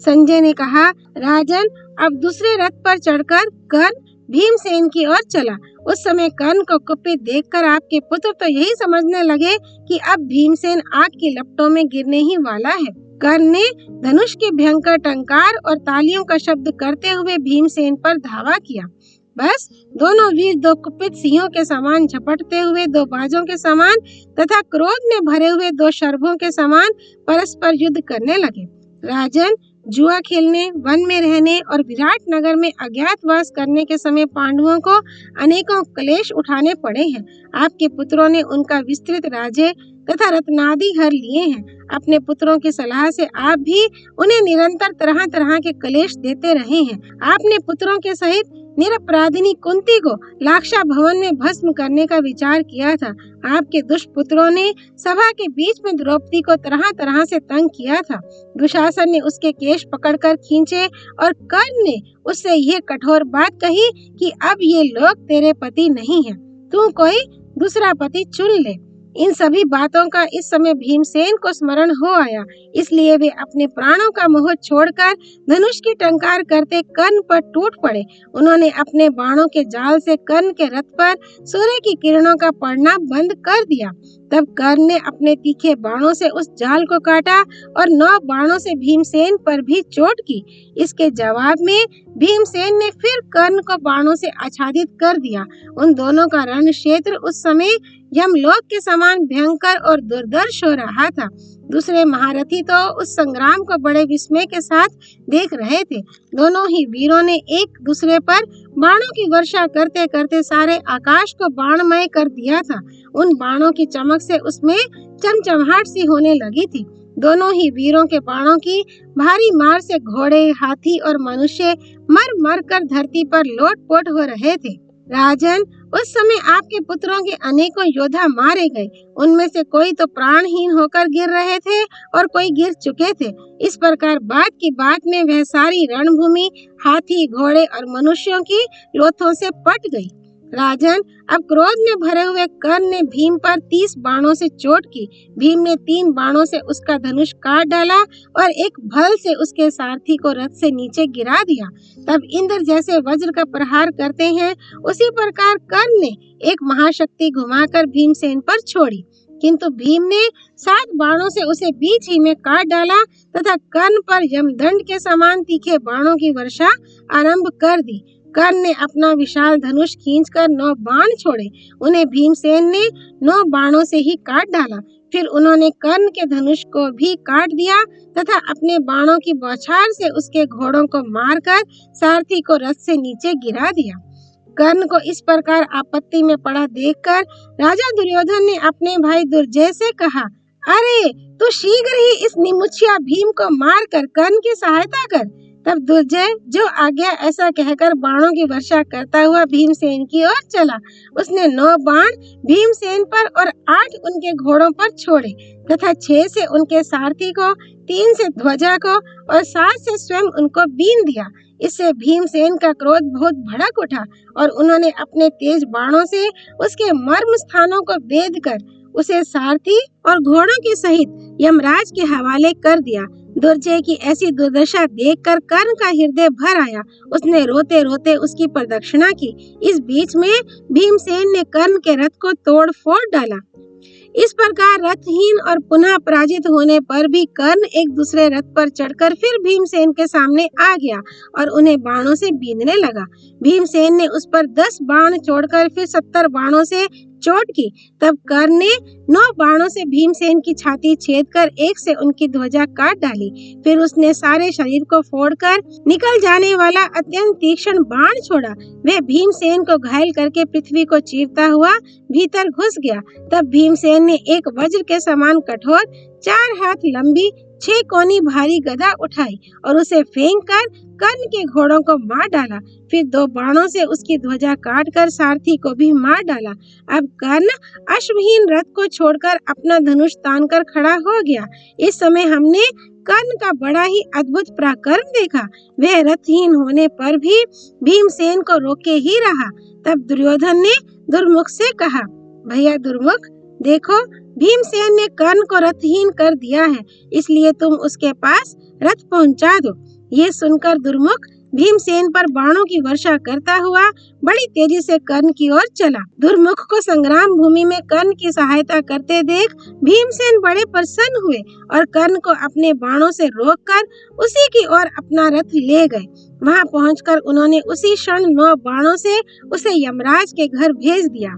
संजय ने कहा, राजन, अब दूसरे रथ पर चढ़कर कर्ण भीमसेन की ओर चला। उस समय कर्ण को कुपित देखकर आपके पुत्र तो यही समझने लगे कि अब भीमसेन आग की लपटों में गिरने ही वाला है। कर्ण ने धनुष के भयंकर टंकार और तालियों का शब्द करते हुए भीमसेन पर धावा किया। बस दोनों वीर 2 कुपित सिंहों के समान झपटते हुए 2 बाजों के समान तथा क्रोध में भरे हुए 2 शर्भों के समान परस्पर युद्ध करने लगे। राजन, जुआ खेलने, वन में रहने और विराट नगर में अज्ञातवास करने के समय पांडवों को अनेकों क्लेश उठाने पड़े हैं। आपके पुत्रों ने उनका विस्तृत राज्य तथा रत्नादि हर लिए हैं। अपने पुत्रों की सलाह से आप भी उन्हें निरंतर तरह तरह के क्लेश देते रहे हैं। आपने पुत्रों के सहित निरपराधिनी कुंती को लाक्षा भवन में भस्म करने का विचार किया था। आपके दुष्पुत्रों ने सभा के बीच में द्रौपदी को तरह तरह से तंग किया था। दुशासन ने उसके केश पकड़कर खींचे और कर्ण ने उससे यह कठोर बात कही कि अब ये लोग तेरे पति नहीं हैं, तू कोई दूसरा पति चुन ले। इन सभी बातों का इस समय भीमसेन को स्मरण हो आया, इसलिए वे अपने प्राणों का मोह छोड़कर धनुष की टंकार करते कर्ण पर टूट पड़े। उन्होंने अपने बाणों के जाल से कर्ण के रथ पर सूर्य की किरणों का पड़ना बंद कर दिया। तब कर्ण ने अपने तीखे बाणों से उस जाल को काटा और 9 बाणों से भीमसेन पर भी चोट की। इसके जवाब में भीमसेन ने फिर कर्ण को बाणों से आच्छादित कर दिया। उन दोनों का रण क्षेत्र उस समय यमलोक के समान भयंकर और दुर्धर्ष हो रहा था। दूसरे महारथी तो उस संग्राम को बड़े विस्मय के साथ देख रहे थे। दोनों ही वीरों ने एक दूसरे पर बाणों की वर्षा करते करते सारे आकाश को बाणमय कर दिया था। उन बाणों की चमक से उसमें चमचमाहट सी होने लगी थी। दोनों ही वीरों के बाणों की भारी मार से घोड़े, हाथी और मनुष्य मर मर कर धरती पर लोटपोट हो रहे थे। राजन, उस समय आपके पुत्रों के अनेकों योद्धा मारे गए। उनमें से कोई तो प्राणहीन होकर गिर रहे थे और कोई गिर चुके थे। इस प्रकार बात की बात में वह सारी रणभूमि हाथी, घोड़े और मनुष्यों की लोथों से पट गई। राजन, अब क्रोध में भरे हुए कर्ण ने भीम पर 30 बाणों से चोट की। भीम ने 3 बाणों से उसका धनुष काट डाला और एक भल से उसके सारथी को रथ से नीचे गिरा दिया। तब इंद्र जैसे वज्र का प्रहार करते हैं, उसी प्रकार कर्ण ने एक महाशक्ति घुमाकर भीमसेन पर छोड़ी, किंतु भीम ने 7 बाणों से उसे बीच ही में काट डाला तथा कर्ण पर यमदंड के समान तीखे बाणों की वर्षा आरंभ कर दी। कर्ण ने अपना विशाल धनुष खींचकर 9 बाण छोड़े। उन्हें भीमसेन ने 9 बाणों से ही काट डाला। फिर उन्होंने कर्ण के धनुष को भी काट दिया तथा अपने बाणों की बौछार से उसके घोड़ों को मारकर सारथी को रथ से नीचे गिरा दिया। कर्ण को इस प्रकार आपत्ति में पड़ा देखकर राजा दुर्योधन ने अपने भाई दुर्जय से कहा, अरे तू शीघ्र ही इस निमुछिया भीम को मार कर कर्ण की सहायता कर। तब दुर्जय जो आज्ञा ऐसा कहकर बाणों की वर्षा करता हुआ भीमसेन की ओर चला। उसने 9 बाण भीमसेन पर और 8 उनके घोड़ों पर छोड़े तथा 6 से उनके सारथी को, 3 से ध्वजा को और 7 से स्वयं उनको बीन दिया। इससे भीमसेन का क्रोध बहुत भड़क उठा और उन्होंने अपने तेज बाणों से उसके मर्म स्थानों को भेद कर उसे सारथी और घोड़ों के सहित यमराज के हवाले कर दिया। दुर्जय की ऐसी दुर्दशा देखकर कर्ण का हृदय भर आया। उसने रोते रोते उसकी प्रदक्षिणा की। इस बीच में भीमसेन ने कर्ण के रथ को तोड़ फोड़ डाला। इस प्रकार रथहीन और पुनः पराजित होने पर भी कर्ण एक दूसरे रथ पर चढ़कर फिर भीमसेन के सामने आ गया और उन्हें बाणों से बीनने लगा। भीमसेन ने उस पर 10 बाण छोड़कर फिर 70 बाणों से चोट की। तब कर्ण ने 9 बाणों से भीमसेन की छाती छेद कर एक से उनकी ध्वजा काट डाली। फिर उसने सारे शरीर को फोड़कर निकल जाने वाला अत्यंत तीक्ष्ण बाण छोड़ा। वह भीमसेन को घायल करके पृथ्वी को चीरता हुआ भीतर घुस गया। तब भीमसेन ने एक वज्र के समान कठोर 4 हाथ लंबी 6 कोनी भारी गदा उठाई और उसे फेंक कर कर्ण के घोड़ों को मार डाला। फिर 2 बाणों से उसकी ध्वजा काटकर सारथी को भी मार डाला। अब कर्ण अश्वहीन रथ को छोड़कर अपना धनुष तानकर खड़ा हो गया। इस समय हमने कर्ण का बड़ा ही अद्भुत पराक्रम देखा। वह रथहीन होने पर भी भीमसेन को रोके ही रहा। तब दुर्योधन ने दुर्मुख से कहा, भैया दुर्मुख, देखो भीमसेन ने कर्ण को रथहीन कर दिया है, इसलिए तुम उसके पास रथ पहुंचा दो। ये सुनकर दुर्मुख भीमसेन पर बाणों की वर्षा करता हुआ बड़ी तेजी से कर्ण की ओर चला। दुर्मुख को संग्राम भूमि में कर्ण की सहायता करते देख भीमसेन बड़े प्रसन्न हुए और कर्ण को अपने बाणों से रोककर उसी की ओर अपना रथ ले गए। वहां पहुंचकर उन्होंने उसी क्षण 9 बाणों से उसे यमराज के घर भेज दिया।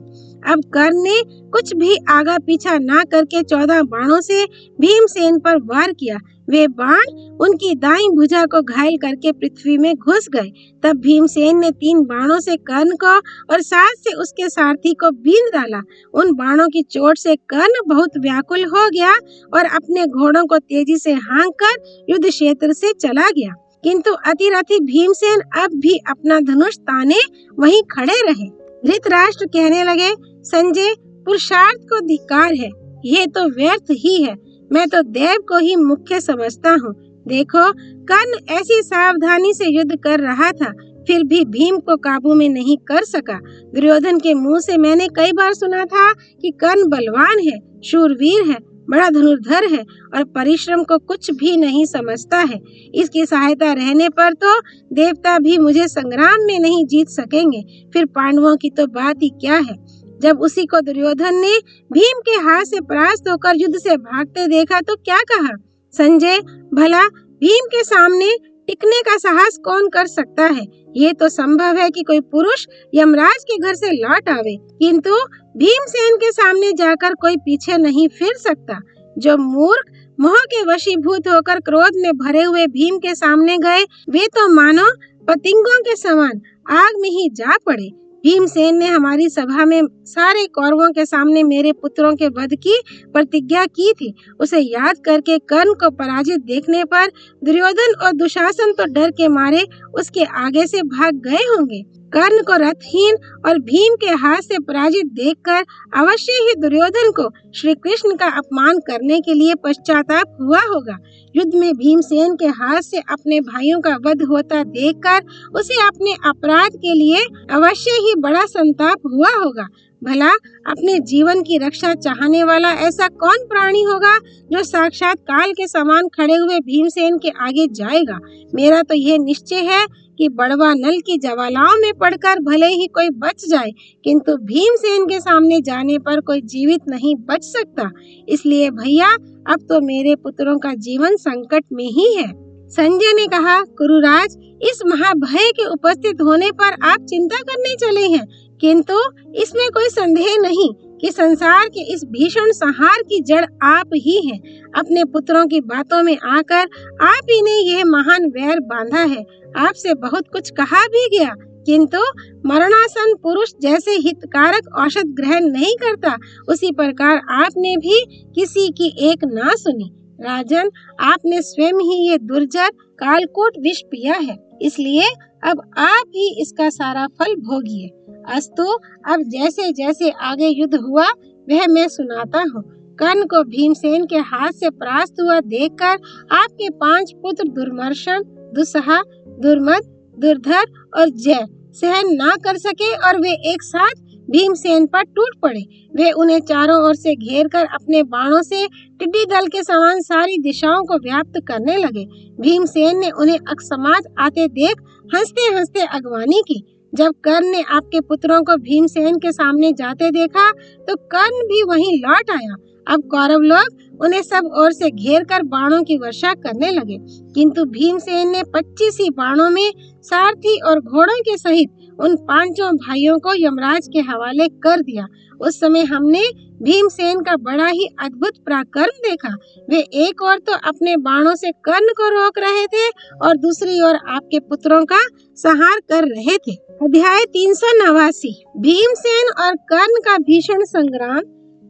अब कर्ण ने कुछ भी आगा पीछा ना करके 14 बाणों से भीमसेन पर वार किया। वे बाण उनकी दाईं भुजा को घायल करके पृथ्वी में घुस गए। तब भीमसेन ने 3 बाणों से कर्ण को और 7 से उसके सारथी को बींध डाला। उन बाणों की चोट से कर्ण बहुत व्याकुल हो गया और अपने घोड़ों को तेजी से हाँककर युद्ध क्षेत्र से चला गया। किंतु अतिरथी भीमसेन अब भी अपना धनुष ताने वहीं खड़े रहे। धृतराष्ट्र कहने लगे, संजय, पुरुषार्थ को धिक्कार है, ये तो व्यर्थ ही है। मैं तो देव को ही मुख्य समझता हूँ। देखो, कर्ण ऐसी सावधानी से युद्ध कर रहा था, फिर भी भीम को काबू में नहीं कर सका। दुर्योधन के मुंह से मैंने कई बार सुना था कि कर्ण बलवान है, शूरवीर है, बड़ा धनुर्धर है और परिश्रम को कुछ भी नहीं समझता है। इसकी सहायता रहने पर तो देवता भी मुझे संग्राम में नहीं जीत सकेंगे, फिर पांडवों की तो बात ही क्या है। जब उसी को दुर्योधन ने भीम के हाथ से परास्त होकर युद्ध से भागते देखा तो क्या कहा? संजय, भला भीम के सामने टिकने का साहस कौन कर सकता है? ये तो संभव है कि कोई पुरुष यमराज के घर से लौट आवे, किंतु भीमसेन के सामने जाकर कोई पीछे नहीं फिर सकता। जो मूर्ख मोह के वशीभूत होकर क्रोध में भरे हुए भीम के सामने गए, वे तो मानो पतंगों के समान आग में ही जा पड़े। भीमसेन ने हमारी सभा में सारे कौरवों के सामने मेरे पुत्रों के वध की प्रतिज्ञा की थी। उसे याद करके कर्ण को पराजित देखने पर दुर्योधन और दुशासन तो डर के मारे उसके आगे से भाग गए होंगे। कर्ण को रथहीन और भीम के हाथ से पराजित देखकर अवश्य ही दुर्योधन को श्री कृष्ण का अपमान करने के लिए पश्चाताप हुआ होगा। युद्ध में भीमसेन के हाथ से अपने भाइयों का वध होता देखकर उसे अपने अपराध के लिए अवश्य ही बड़ा संताप हुआ होगा। भला अपने जीवन की रक्षा चाहने वाला ऐसा कौन प्राणी होगा जो साक्षात काल के समान खड़े हुए भीमसेन के आगे जाएगा। मेरा तो यह निश्चय है कि बड़वा नल की ज्वालाओं में पड़कर भले ही कोई बच जाए, किंतु भीमसेन के सामने जाने पर कोई जीवित नहीं बच सकता। इसलिए भैया, अब तो मेरे पुत्रों का जीवन संकट में ही है। संजय ने कहा, कुरुराज, इस महाभय के उपस्थित होने पर आप चिंता करने चले हैं, किंतु इसमें कोई संदेह नहीं कि संसार के इस भीषण संहार की जड़ आप ही हैं। अपने पुत्रों की बातों में आकर आप ही ने यह महान वैर बांधा है। आपसे बहुत कुछ कहा भी गया, किंतु मरणासन पुरुष जैसे हितकारक औषध ग्रहण नहीं करता, उसी प्रकार आपने भी किसी की एक ना सुनी। राजन, आपने स्वयं ही ये दुर्जर कालकूट विष पिया है, इसलिए अब आप ही इसका सारा फल भोगिए। अस्तु, अब जैसे जैसे आगे युद्ध हुआ वह मैं सुनाता हूँ। कर्ण को भीमसेन के हाथ से परास्त हुआ देखकर आपके 5 पुत्र दुर्मर्शन, दुस्सहा, दुर्मद, दुर्धर और जय सहन ना कर सके और वे एक साथ भीमसेन पर टूट पड़े। वे उन्हें चारों ओर से घेरकर अपने बाणों से टिड्डी दल के समान सारी दिशाओं को व्याप्त करने लगे। भीमसेन ने उन्हें अकस्मात आते देख हंसते हंसते अगवानी की। जब कर्ण ने आपके पुत्रों को भीमसेन के सामने जाते देखा तो कर्ण भी वहीं लौट आया। अब कौरव लोग उन्हें सब ओर से घेरकर बाणों की वर्षा करने लगे, किंतु भीमसेन ने 25 ही बाणों में सारथी और घोड़ों के सहित उन 5 भाइयों को यमराज के हवाले कर दिया। उस समय हमने भीमसेन का बड़ा ही अद्भुत पराक्रम देखा। वे एक ओर तो अपने बाणों से कर्ण को रोक रहे थे और दूसरी ओर आपके पुत्रों का संहार कर रहे थे। अध्याय 389 भीमसेन और कर्ण का भीषण संग्राम,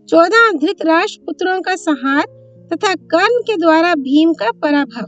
14 धृतराष्ट्र पुत्रों का संहार तथा कर्ण के द्वारा भीम का पराभव।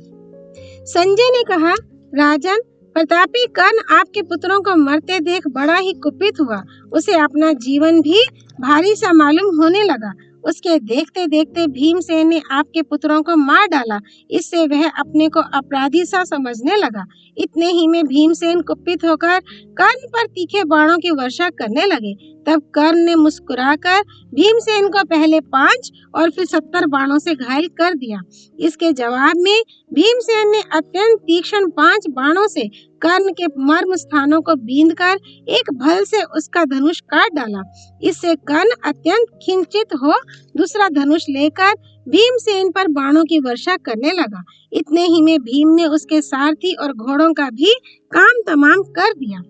संजय ने कहा, राजन, प्रतापी कर्ण आपके पुत्रों को मरते देख बड़ा ही कुपित हुआ। उसे अपना जीवन भी भारी सा मालूम होने लगा। उसके देखते देखते भीमसेन ने आपके पुत्रों को मार डाला। इससे वह अपने को अपराधी सा समझने लगा। इतने ही में भीमसेन कुपित होकर कर्ण पर तीखे बाणों की वर्षा करने लगे। तब कर्ण ने मुस्कुराकर भीमसेन को पहले 5 और फिर 70 बाणों से घायल कर दिया। इसके जवाब में भीमसेन ने अत्यंत तीक्ष्ण 5 बाणों से कर्ण के मर्म स्थानों को बींधकर एक भल से उसका धनुष काट डाला। इससे कर्ण अत्यंत खिंचित हो दूसरा धनुष लेकर भीमसेन पर बाणों की वर्षा करने लगा। इतने ही में भीम ने उसके सारथी और घोड़ों का भी काम तमाम कर दिया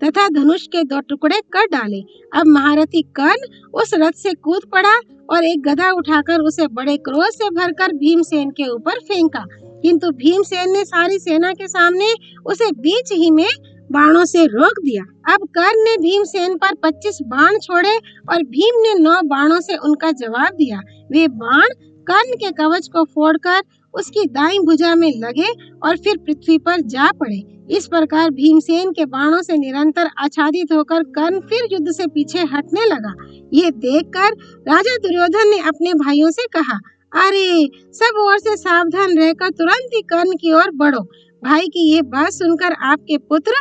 तथा धनुष के 2 टुकड़े कर डाले। अब महारथी कर्ण उस रथ से कूद पड़ा और एक गदा उठाकर उसे बड़े क्रोध से भरकर भीमसेन के ऊपर फेंका, किंतु भीमसेन ने सारी सेना के सामने उसे बीच ही में बाणों से रोक दिया। अब कर्ण ने भीमसेन पर 25 बाण छोड़े और भीम ने 9 बाणों से उनका जवाब दिया। वे बाण कर्ण के कवच को फोड़कर उसकी दाईं भुजा में लगे और फिर पृथ्वी पर जा पड़े। इस प्रकार भीमसेन के बाणों से निरंतर आच्छादित होकर कर्ण फिर युद्ध से पीछे हटने लगा। ये देखकर राजा दुर्योधन ने अपने भाइयों से कहा, अरे, सब ओर से सावधान रहकर तुरंत ही कर्ण की ओर बढ़ो। भाई की ये बात सुनकर आपके पुत्र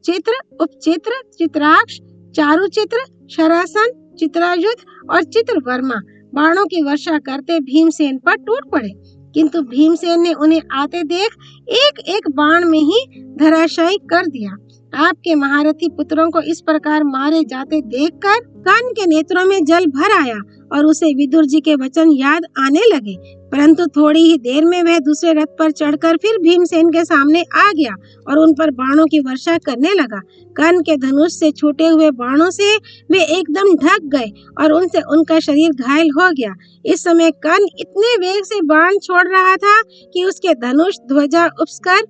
चित्र, उपचित्र, चित्राक्ष, चारुचित्र, शरासन, चित्रायुध और चित्रवर्मा बाणों की वर्षा करते भीमसेन पर टूट पड़े, किंतु भीमसेन ने उन्हें आते देख एक एक बाण में ही धराशायी कर दिया। आपके महारथी पुत्रों को इस प्रकार मारे जाते देखकर कर्ण के नेत्रों में जल भर आया और उसे विदुर जी के वचन याद आने लगे। परंतु थोड़ी ही देर में वह दूसरे रथ पर चढ़कर फिर भीमसेन के सामने आ गया और उन पर बाणों की वर्षा करने लगा। कर्ण के धनुष से छूटे हुए बाणों से वे एकदम ढक गए और उनसे उनका शरीर घायल हो गया। इस समय कर्ण इतने वेग से बाण छोड़ रहा था कि उसके धनुष, ध्वजा, उपस्कर,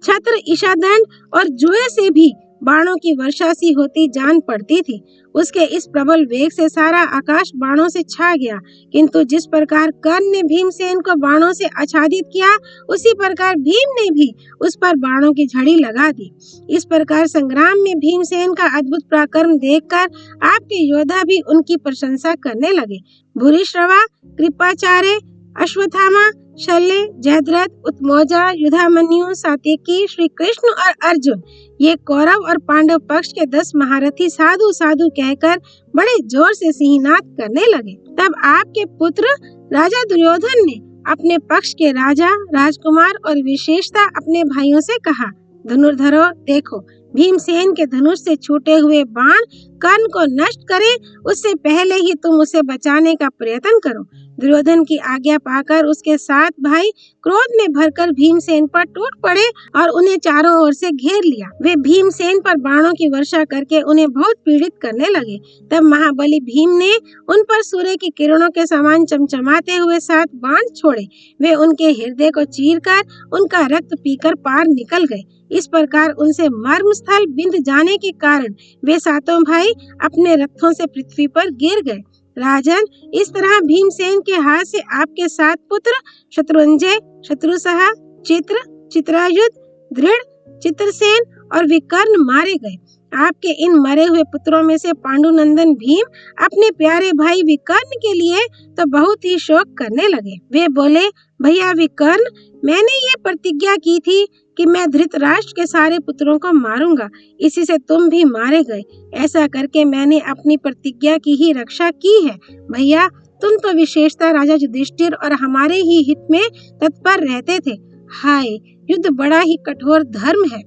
छत्र, ईशादंड और जुए से भी बाणों की वर्षा सी होती जान पड़ती थी। उसके इस प्रबल वेग से सारा आकाश बाणों से छा गया। किंतु जिस प्रकार कर्ण ने भीमसेन को बाणों से आच्छादित किया, उसी प्रकार भीम ने भी उस पर बाणों की झड़ी लगा दी। इस प्रकार संग्राम में भीमसेन का अद्भुत पराक्रम देखकर आपके योद्धा भी उनकी प्रशंसा करने लगे। भूरिश्रवा, कृपाचार्य, अश्वत्थामा, शल्य, जयद्रथ, उत्मौजा, युधामन्यु, सात्यकी, श्री कृष्ण और अर्जुन, ये कौरव और पांडव पक्ष के 10 महारथी साधु साधु कहकर बड़े जोर से सिंहनाद करने लगे। तब आपके पुत्र राजा दुर्योधन ने अपने पक्ष के राजा, राजकुमार और विशेषतः अपने भाइयों से कहा, धनुर्धरो देखो, भीमसेन के धनुष से छूटे हुए बाण कर्ण को नष्ट करे, उससे पहले ही तुम उसे बचाने का प्रयत्न करो। दुर्योधन की आज्ञा पाकर उसके 7 भाई क्रोध में भरकर भीमसेन पर टूट पड़े और उन्हें चारों ओर से घेर लिया। वे भीमसेन पर बाणों की वर्षा करके उन्हें बहुत पीड़ित करने लगे। तब महाबली भीम ने उन पर सूर्य की किरणों के समान चमचमाते हुए 7 बाण छोड़े। वे उनके हृदय को चीरकर उनका रक्त पीकर पार निकल गए। इस प्रकार उनसे मर्म स्थल बिंद जाने के कारण वे 7 भाई अपने रथों से पृथ्वी पर गिर गए। राजन, इस तरह भीमसेन के हाथ से आपके 7 पुत्र शत्रुंजय, शत्रुसहा, चित्र, चित्रायुध, दृढ़, चित्रसेन और विकर्ण मारे गए। आपके इन मरे हुए पुत्रों में से पांडुनंदन भीम अपने प्यारे भाई विकर्ण के लिए तो बहुत ही शोक करने लगे। वे बोले, भैया विकर्ण, मैंने ये प्रतिज्ञा की थी कि मैं धृतराष्ट्र के सारे पुत्रों को मारूंगा, इसी से तुम भी मारे गए। ऐसा करके मैंने अपनी प्रतिज्ञा की ही रक्षा की है। भैया, तुम तो विशेषतः राजा युधिष्ठिर और हमारे ही हित में तत्पर रहते थे। हाय, युद्ध बड़ा ही कठोर धर्म है।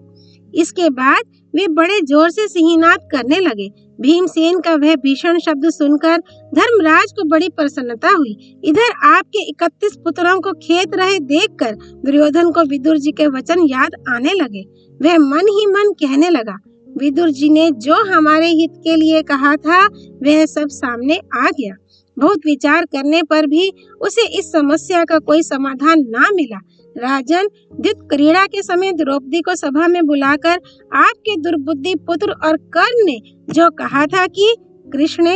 इसके बाद वे बड़े जोर से सिंहनाद करने लगे। भीमसेन का वह भीषण शब्द सुनकर धर्मराज को बड़ी प्रसन्नता हुई। इधर आपके 31 पुत्रों को खेत रहे देखकर दुर्योधन को विदुर जी के वचन याद आने लगे। वह मन ही मन कहने लगा, विदुर जी ने जो हमारे हित के लिए कहा था वह सब सामने आ गया। बहुत विचार करने पर भी उसे इस समस्या का कोई समाधान ना मिला। राजन, द्युत क्रीड़ा के समय द्रौपदी को सभा में बुलाकर आपके दुर्बुद्धि पुत्र और कर्ण ने जो कहा था कि कृष्ण,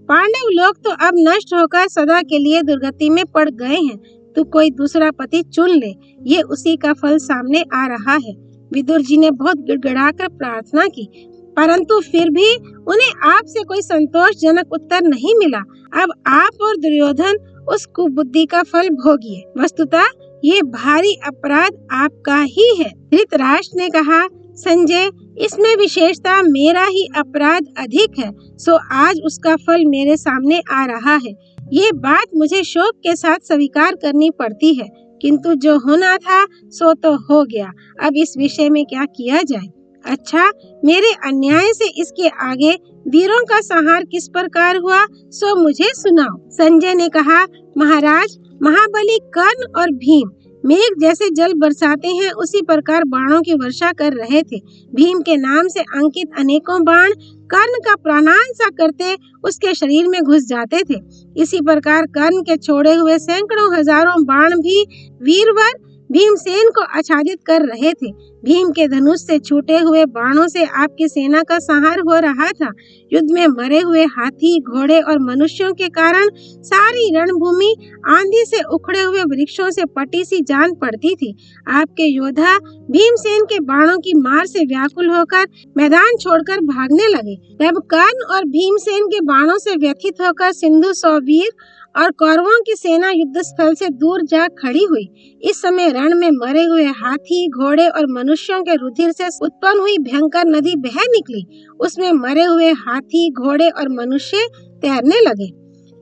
पांडव लोग तो अब नष्ट होकर सदा के लिए दुर्गति में पड़ गए हैं, तू कोई दूसरा पति चुन ले, ये उसी का फल सामने आ रहा है। विदुर जी ने बहुत गिड़गिड़ाकर प्रार्थना की, परंतु फिर भी उन्हें आपसे कोई संतोषजनक उत्तर नहीं मिला। अब आप और दुर्योधन उस कुबुद्धि का फल भोगिए। वस्तुतः ये भारी अपराध आपका ही है। धृतराष्ट्र ने कहा, संजय, इसमें विशेषता मेरा ही अपराध अधिक है, सो आज उसका फल मेरे सामने आ रहा है। ये बात मुझे शोक के साथ स्वीकार करनी पड़ती है, किंतु जो होना था सो तो हो गया। अब इस विषय में क्या किया जाए? अच्छा, मेरे अन्याय से इसके आगे वीरों का संहार किस प्रकार हुआ सो मुझे सुनाओ। संजय ने कहा, महाराज, महाबली कर्ण और भीम मेघ जैसे जल बरसाते हैं उसी प्रकार बाणों की वर्षा कर रहे थे। भीम के नाम से अंकित अनेकों बाण कर्ण का प्राणांत सा करते उसके शरीर में घुस जाते थे। इसी प्रकार कर्ण के छोड़े हुए सैकड़ों हजारों बाण भी वीरवर भीमसेन को आच्छादित कर रहे थे। भीम के धनुष से छूटे हुए बाणों से आपकी सेना का संहार हो रहा था। युद्ध में मरे हुए हाथी, घोड़े और मनुष्यों के कारण सारी रणभूमि आंधी से उखड़े हुए वृक्षों से पटी सी जान पड़ती थी। आपके योद्धा भीमसेन के बाणों की मार से व्याकुल होकर मैदान छोड़कर भागने लगे। तब कर्ण और भीमसेन के बाणों से व्यथित होकर सिंधु सौवीर और कौरवों की सेना युद्ध स्थल से दूर जा खड़ी हुई। इस समय रण में मरे हुए हाथी, घोड़े और मनुष्यों के रुधिर से उत्पन्न हुई भयंकर नदी बह निकली। उसमें मरे हुए हाथी, घोड़े और मनुष्य तैरने लगे।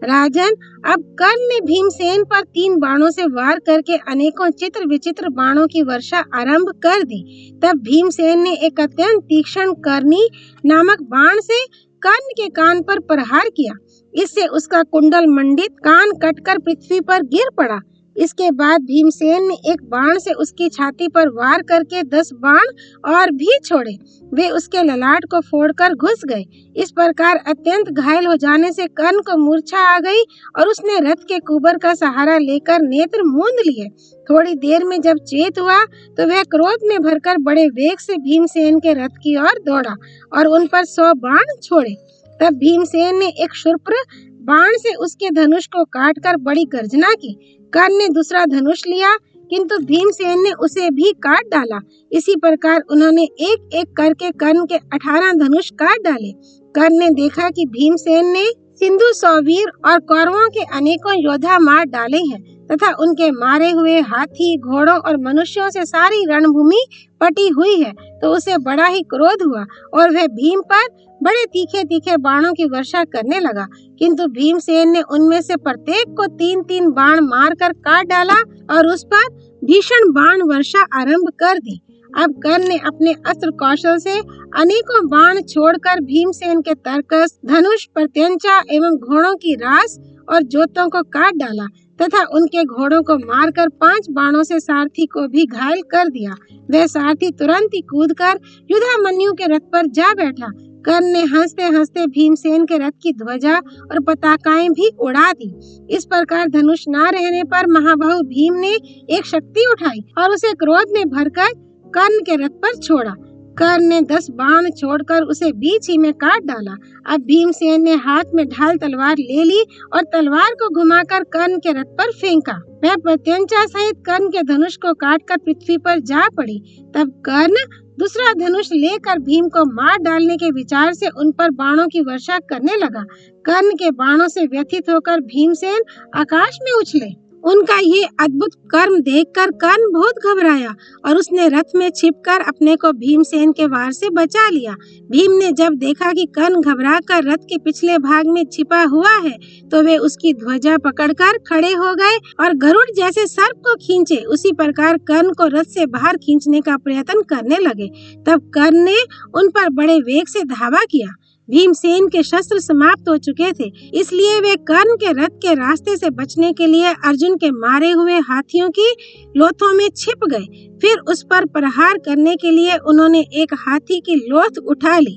राजन, अब कर्ण ने भीमसेन पर 3 बाणों से वार करके अनेकों चित्र विचित्र बाणों की वर्षा आरंभ कर दी। तब भीमसेन ने एक अत्यंत तीक्ष्ण कर्णी नामक बाण से कर्ण के कान पर प्रहार किया। इससे उसका कुंडल मंडित कान कटकर पृथ्वी पर गिर पड़ा। इसके बाद भीमसेन ने एक बाण से उसकी छाती पर वार करके 10 बाण और भी छोड़े। वे उसके ललाट को फोड़कर घुस गए। इस प्रकार अत्यंत घायल हो जाने से कर्ण को मूर्छा आ गई और उसने रथ के कुबर का सहारा लेकर नेत्र मूंद लिए। थोड़ी देर में जब चेत हुआ तो वह क्रोध में भरकर बड़े वेग से भीमसेन के रथ की ओर दौड़ा और उन पर 100 बाण छोड़े। तब भीमसेन ने एक क्षुद्र बाण से उसके धनुष को काटकर बड़ी गर्जना की। कर्ण ने दूसरा धनुष लिया, किंतु भीमसेन ने उसे भी काट डाला। इसी प्रकार उन्होंने एक एक करके कर्ण के 18 धनुष काट डाले। कर्ण ने देखा कि भीमसेन ने सिंधु सौवीर और कौरवों के अनेकों योद्धा मार डाले हैं तथा उनके मारे हुए हाथी, घोड़ों और मनुष्यों से सारी रणभूमि पटी हुई है, तो उसे बड़ा ही क्रोध हुआ और वह भीम पर बड़े तीखे तीखे बाणों की वर्षा करने लगा। किंतु भीमसेन ने उनमें से प्रत्येक को 3-3 बाण मारकर काट डाला और उस पर भीषण बाण वर्षा आरंभ कर दी। अब कर्ण ने अपने अस्त्र कौशल से अनेकों बाण छोड़कर भीमसेन के तरकस, धनुष, प्रत्यंचा एवं घोड़ों की रास और जोतों को काट डाला तथा उनके घोड़ों को मारकर 5 बाणों से सारथी को भी घायल कर दिया। वह सारथी तुरंत ही कूदकर युधामन्यु के रथ पर जा बैठा। कर्ण ने हंसते हंसते भीमसेन के रथ की ध्वजा और पताकाएं भी उड़ा दी। इस प्रकार धनुष न रहने पर महाबाहु भीम ने एक शक्ति उठाई और उसे क्रोध में भरकर कर्ण के रथ पर छोड़ा। कर्ण ने 10 बाण छोड़कर उसे बीच ही में काट डाला। अब भीमसेन ने हाथ में ढाल तलवार ले ली और तलवार को घुमाकर कर्ण के रथ पर फेंका। वह प्रत्यंचा सहित कर्ण के धनुष को काटकर पृथ्वी पर जा पड़ी। तब कर्ण दूसरा धनुष लेकर भीम को मार डालने के विचार से उन पर बाणों की वर्षा करने लगा। कर्ण के बाणों से व्यथित होकर भीमसेन आकाश में उछले। उनका ये अद्भुत कर्म देखकर कर्ण बहुत घबराया और उसने रथ में छिपकर अपने को भीमसेन के वार से बचा लिया। भीम ने जब देखा कि कर्ण घबराकर रथ के पिछले भाग में छिपा हुआ है तो वे उसकी ध्वजा पकड़कर खड़े हो गए और गरुड़ जैसे सर्प को खींचे उसी प्रकार कर्ण को रथ से बाहर खींचने का प्रयत्न करने लगे। तब कर्ण ने उन पर बड़े वेग से धावा किया। भीमसेन के शस्त्र समाप्त हो चुके थे, इसलिए वे कर्ण के रथ के रास्ते से बचने के लिए अर्जुन के मारे हुए हाथियों की लोथों में छिप गए। फिर उस पर प्रहार करने के लिए उन्होंने एक हाथी की लोथ उठा ली,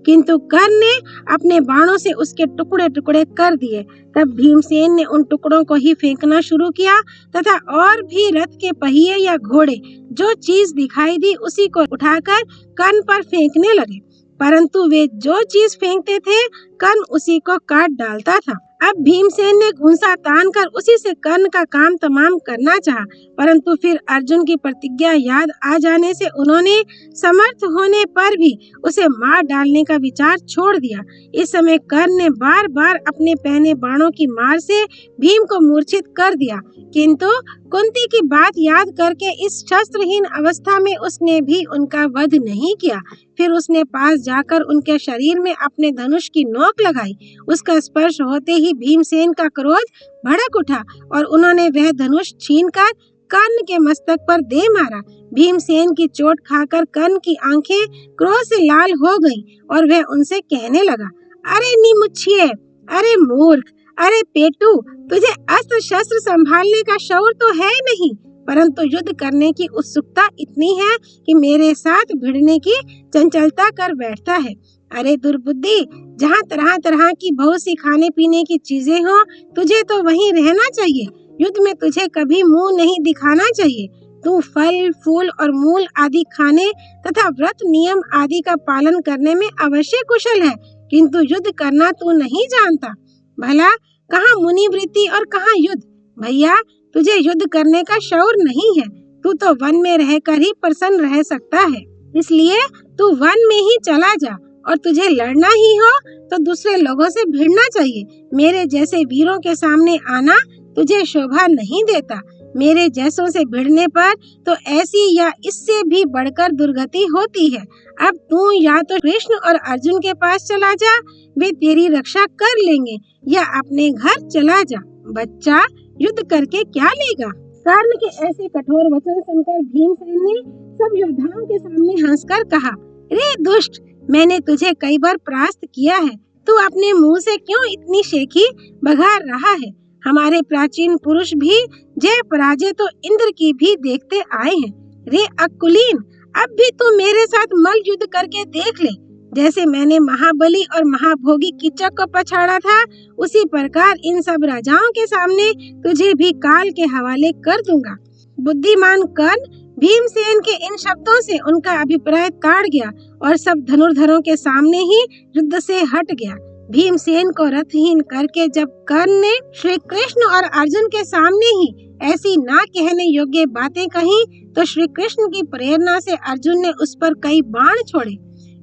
किंतु कर्ण ने अपने बाणों से उसके टुकड़े टुकड़े कर दिए। तब भीमसेन ने उन टुकड़ों को ही फेंकना शुरू किया तथा और भी रथ के पहिए या घोड़े जो चीज दिखाई दी उसी को उठाकर कर्ण पर फेंकने लगे, परंतु वे जो चीज फेंकते थे कर्ण उसी को काट डालता था। अब भीमसेन ने घुंसा तानकर उसी से कर्ण का काम तमाम करना चाहा, परंतु फिर अर्जुन की प्रतिज्ञा याद आ जाने से उन्होंने समर्थ होने पर भी उसे मार डालने का विचार छोड़ दिया। इस समय कर्ण ने बार बार अपने पहने बाणों की मार से भीम को मूर्छित कर दिया, किंतु कुंती की बात याद करके इस शस्त्रहीन अवस्था में उसने भी उनका वध नहीं किया। फिर उसने पास जाकर उनके शरीर में अपने धनुष की नोक लगाई। उसका स्पर्श होते ही भीमसेन का क्रोध भड़क उठा और उन्होंने वह धनुष छीनकर कर्ण के मस्तक पर दे मारा। भीमसेन की चोट खाकर कर्ण की आंखें क्रोध से लाल हो गईं और वह उनसे कहने लगा, अरे निमुच्छिए, अरे मूर्ख, अरे पेटू, तुझे अस्त्र शस्त्र संभालने का शौर तो है नहीं, परंतु युद्ध करने की उत्सुकता इतनी है कि मेरे साथ भिड़ने की चंचलता कर बैठता है। अरे दुर्बुद्धि, जहाँ तरह तरह की बहुत सी खाने पीने की चीजें हो, तुझे तो वहीं रहना चाहिए। युद्ध में तुझे कभी मुंह नहीं दिखाना चाहिए। तू फल, फूल और मूल आदि खाने तथा व्रत नियम आदि का पालन करने में अवश्य कुशल है, किंतु युद्ध करना तू नहीं जानता। भला कहाँ मुनि वृत्ति और कहाँ युद्ध। भैया, तुझे युद्ध करने का शौर नहीं है। तू तो वन में रहकर ही प्रसन्न रह सकता है, इसलिए तू वन में ही चला जा, और तुझे लड़ना ही हो तो दूसरे लोगों से भिड़ना चाहिए। मेरे जैसे वीरों के सामने आना तुझे शोभा नहीं देता। मेरे जैसों से भिड़ने पर तो ऐसी या इससे भी बढ़कर दुर्गति होती है। अब तू या तो कृष्ण और अर्जुन के पास चला जा, वे तेरी रक्षा कर लेंगे, या अपने घर चला जा। बच्चा, युद्ध करके क्या लेगा? कर्ण के ऐसे कठोर वचन सुनकर भीमसेन ने सब योद्धाओं के सामने हंसकर कहा, रे दुष्ट, मैंने तुझे कई बार परास्त किया है, तू अपने मुंह से क्यों इतनी शेखी बघार रहा है? हमारे प्राचीन पुरुष भी जय पराजय तो इंद्र की भी देखते आए हैं। रे अकुलीन, अब भी तू मेरे साथ मल्ल युद्ध करके देख ले। जैसे मैंने महाबली और महाभोगी कीचक को पछाड़ा था, उसी प्रकार इन सब राजाओं के सामने तुझे भी काल के हवाले कर दूंगा। बुद्धिमान कर्ण भीमसेन के इन शब्दों से उनका अभिप्राय ताड़ गया और सब धनुर्धरों के सामने ही युद्ध से हट गया। भीमसेन को रथहीन करके जब कर्ण ने श्री कृष्ण और अर्जुन के सामने ही ऐसी ना कहने योग्य बातें कही, तो श्री कृष्ण की प्रेरणा से अर्जुन ने उस पर कई बाण छोड़े।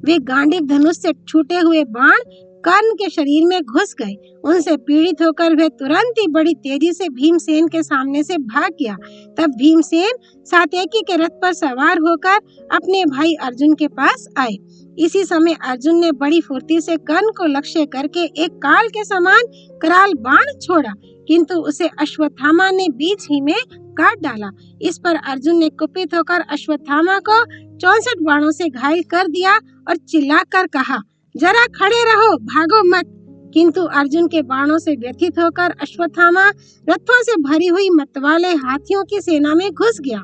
वे गांडीव धनुष से छूटे हुए बाण कर्ण के शरीर में घुस गए। उनसे पीड़ित होकर वह तुरंत ही बड़ी तेजी से भीमसेन के सामने से भाग गया। तब भीमसेन सात्यकी के रथ पर सवार होकर अपने भाई अर्जुन के पास आए। इसी समय अर्जुन ने बड़ी फुर्ती से कर्ण को लक्ष्य करके एक काल के समान कराल बाण छोड़ा, किंतु उसे अश्वत्थामा ने बीच ही में काट डाला। इस पर अर्जुन ने कुपित होकर अश्वत्थामा को 64 बाणों से घायल कर दिया और चिल्लाकर कहा, जरा खड़े रहो, भागो मत। किंतु अर्जुन के बाणों से व्यथित होकर अश्वत्थामा रथों से भरी हुई मतवाले हाथियों की सेना में घुस गया।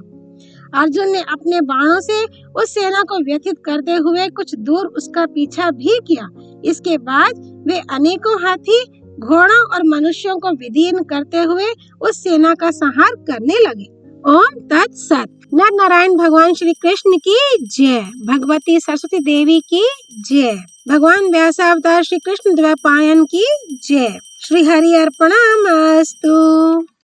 अर्जुन ने अपने बाणों से उस सेना को व्यथित करते हुए कुछ दूर उसका पीछा भी किया। इसके बाद वे अनेकों हाथी, घोड़ों और मनुष्यों को विदीर्ण करते हुए उस सेना का संहार करने लगे। ओम तत्सत। नर नारायण भगवान श्री कृष्ण की जय। भगवती सरस्वती देवी की जय। भगवान व्यासावतार श्री कृष्ण द्वैपायन की जय। श्री हरि अर्पणमस्तु।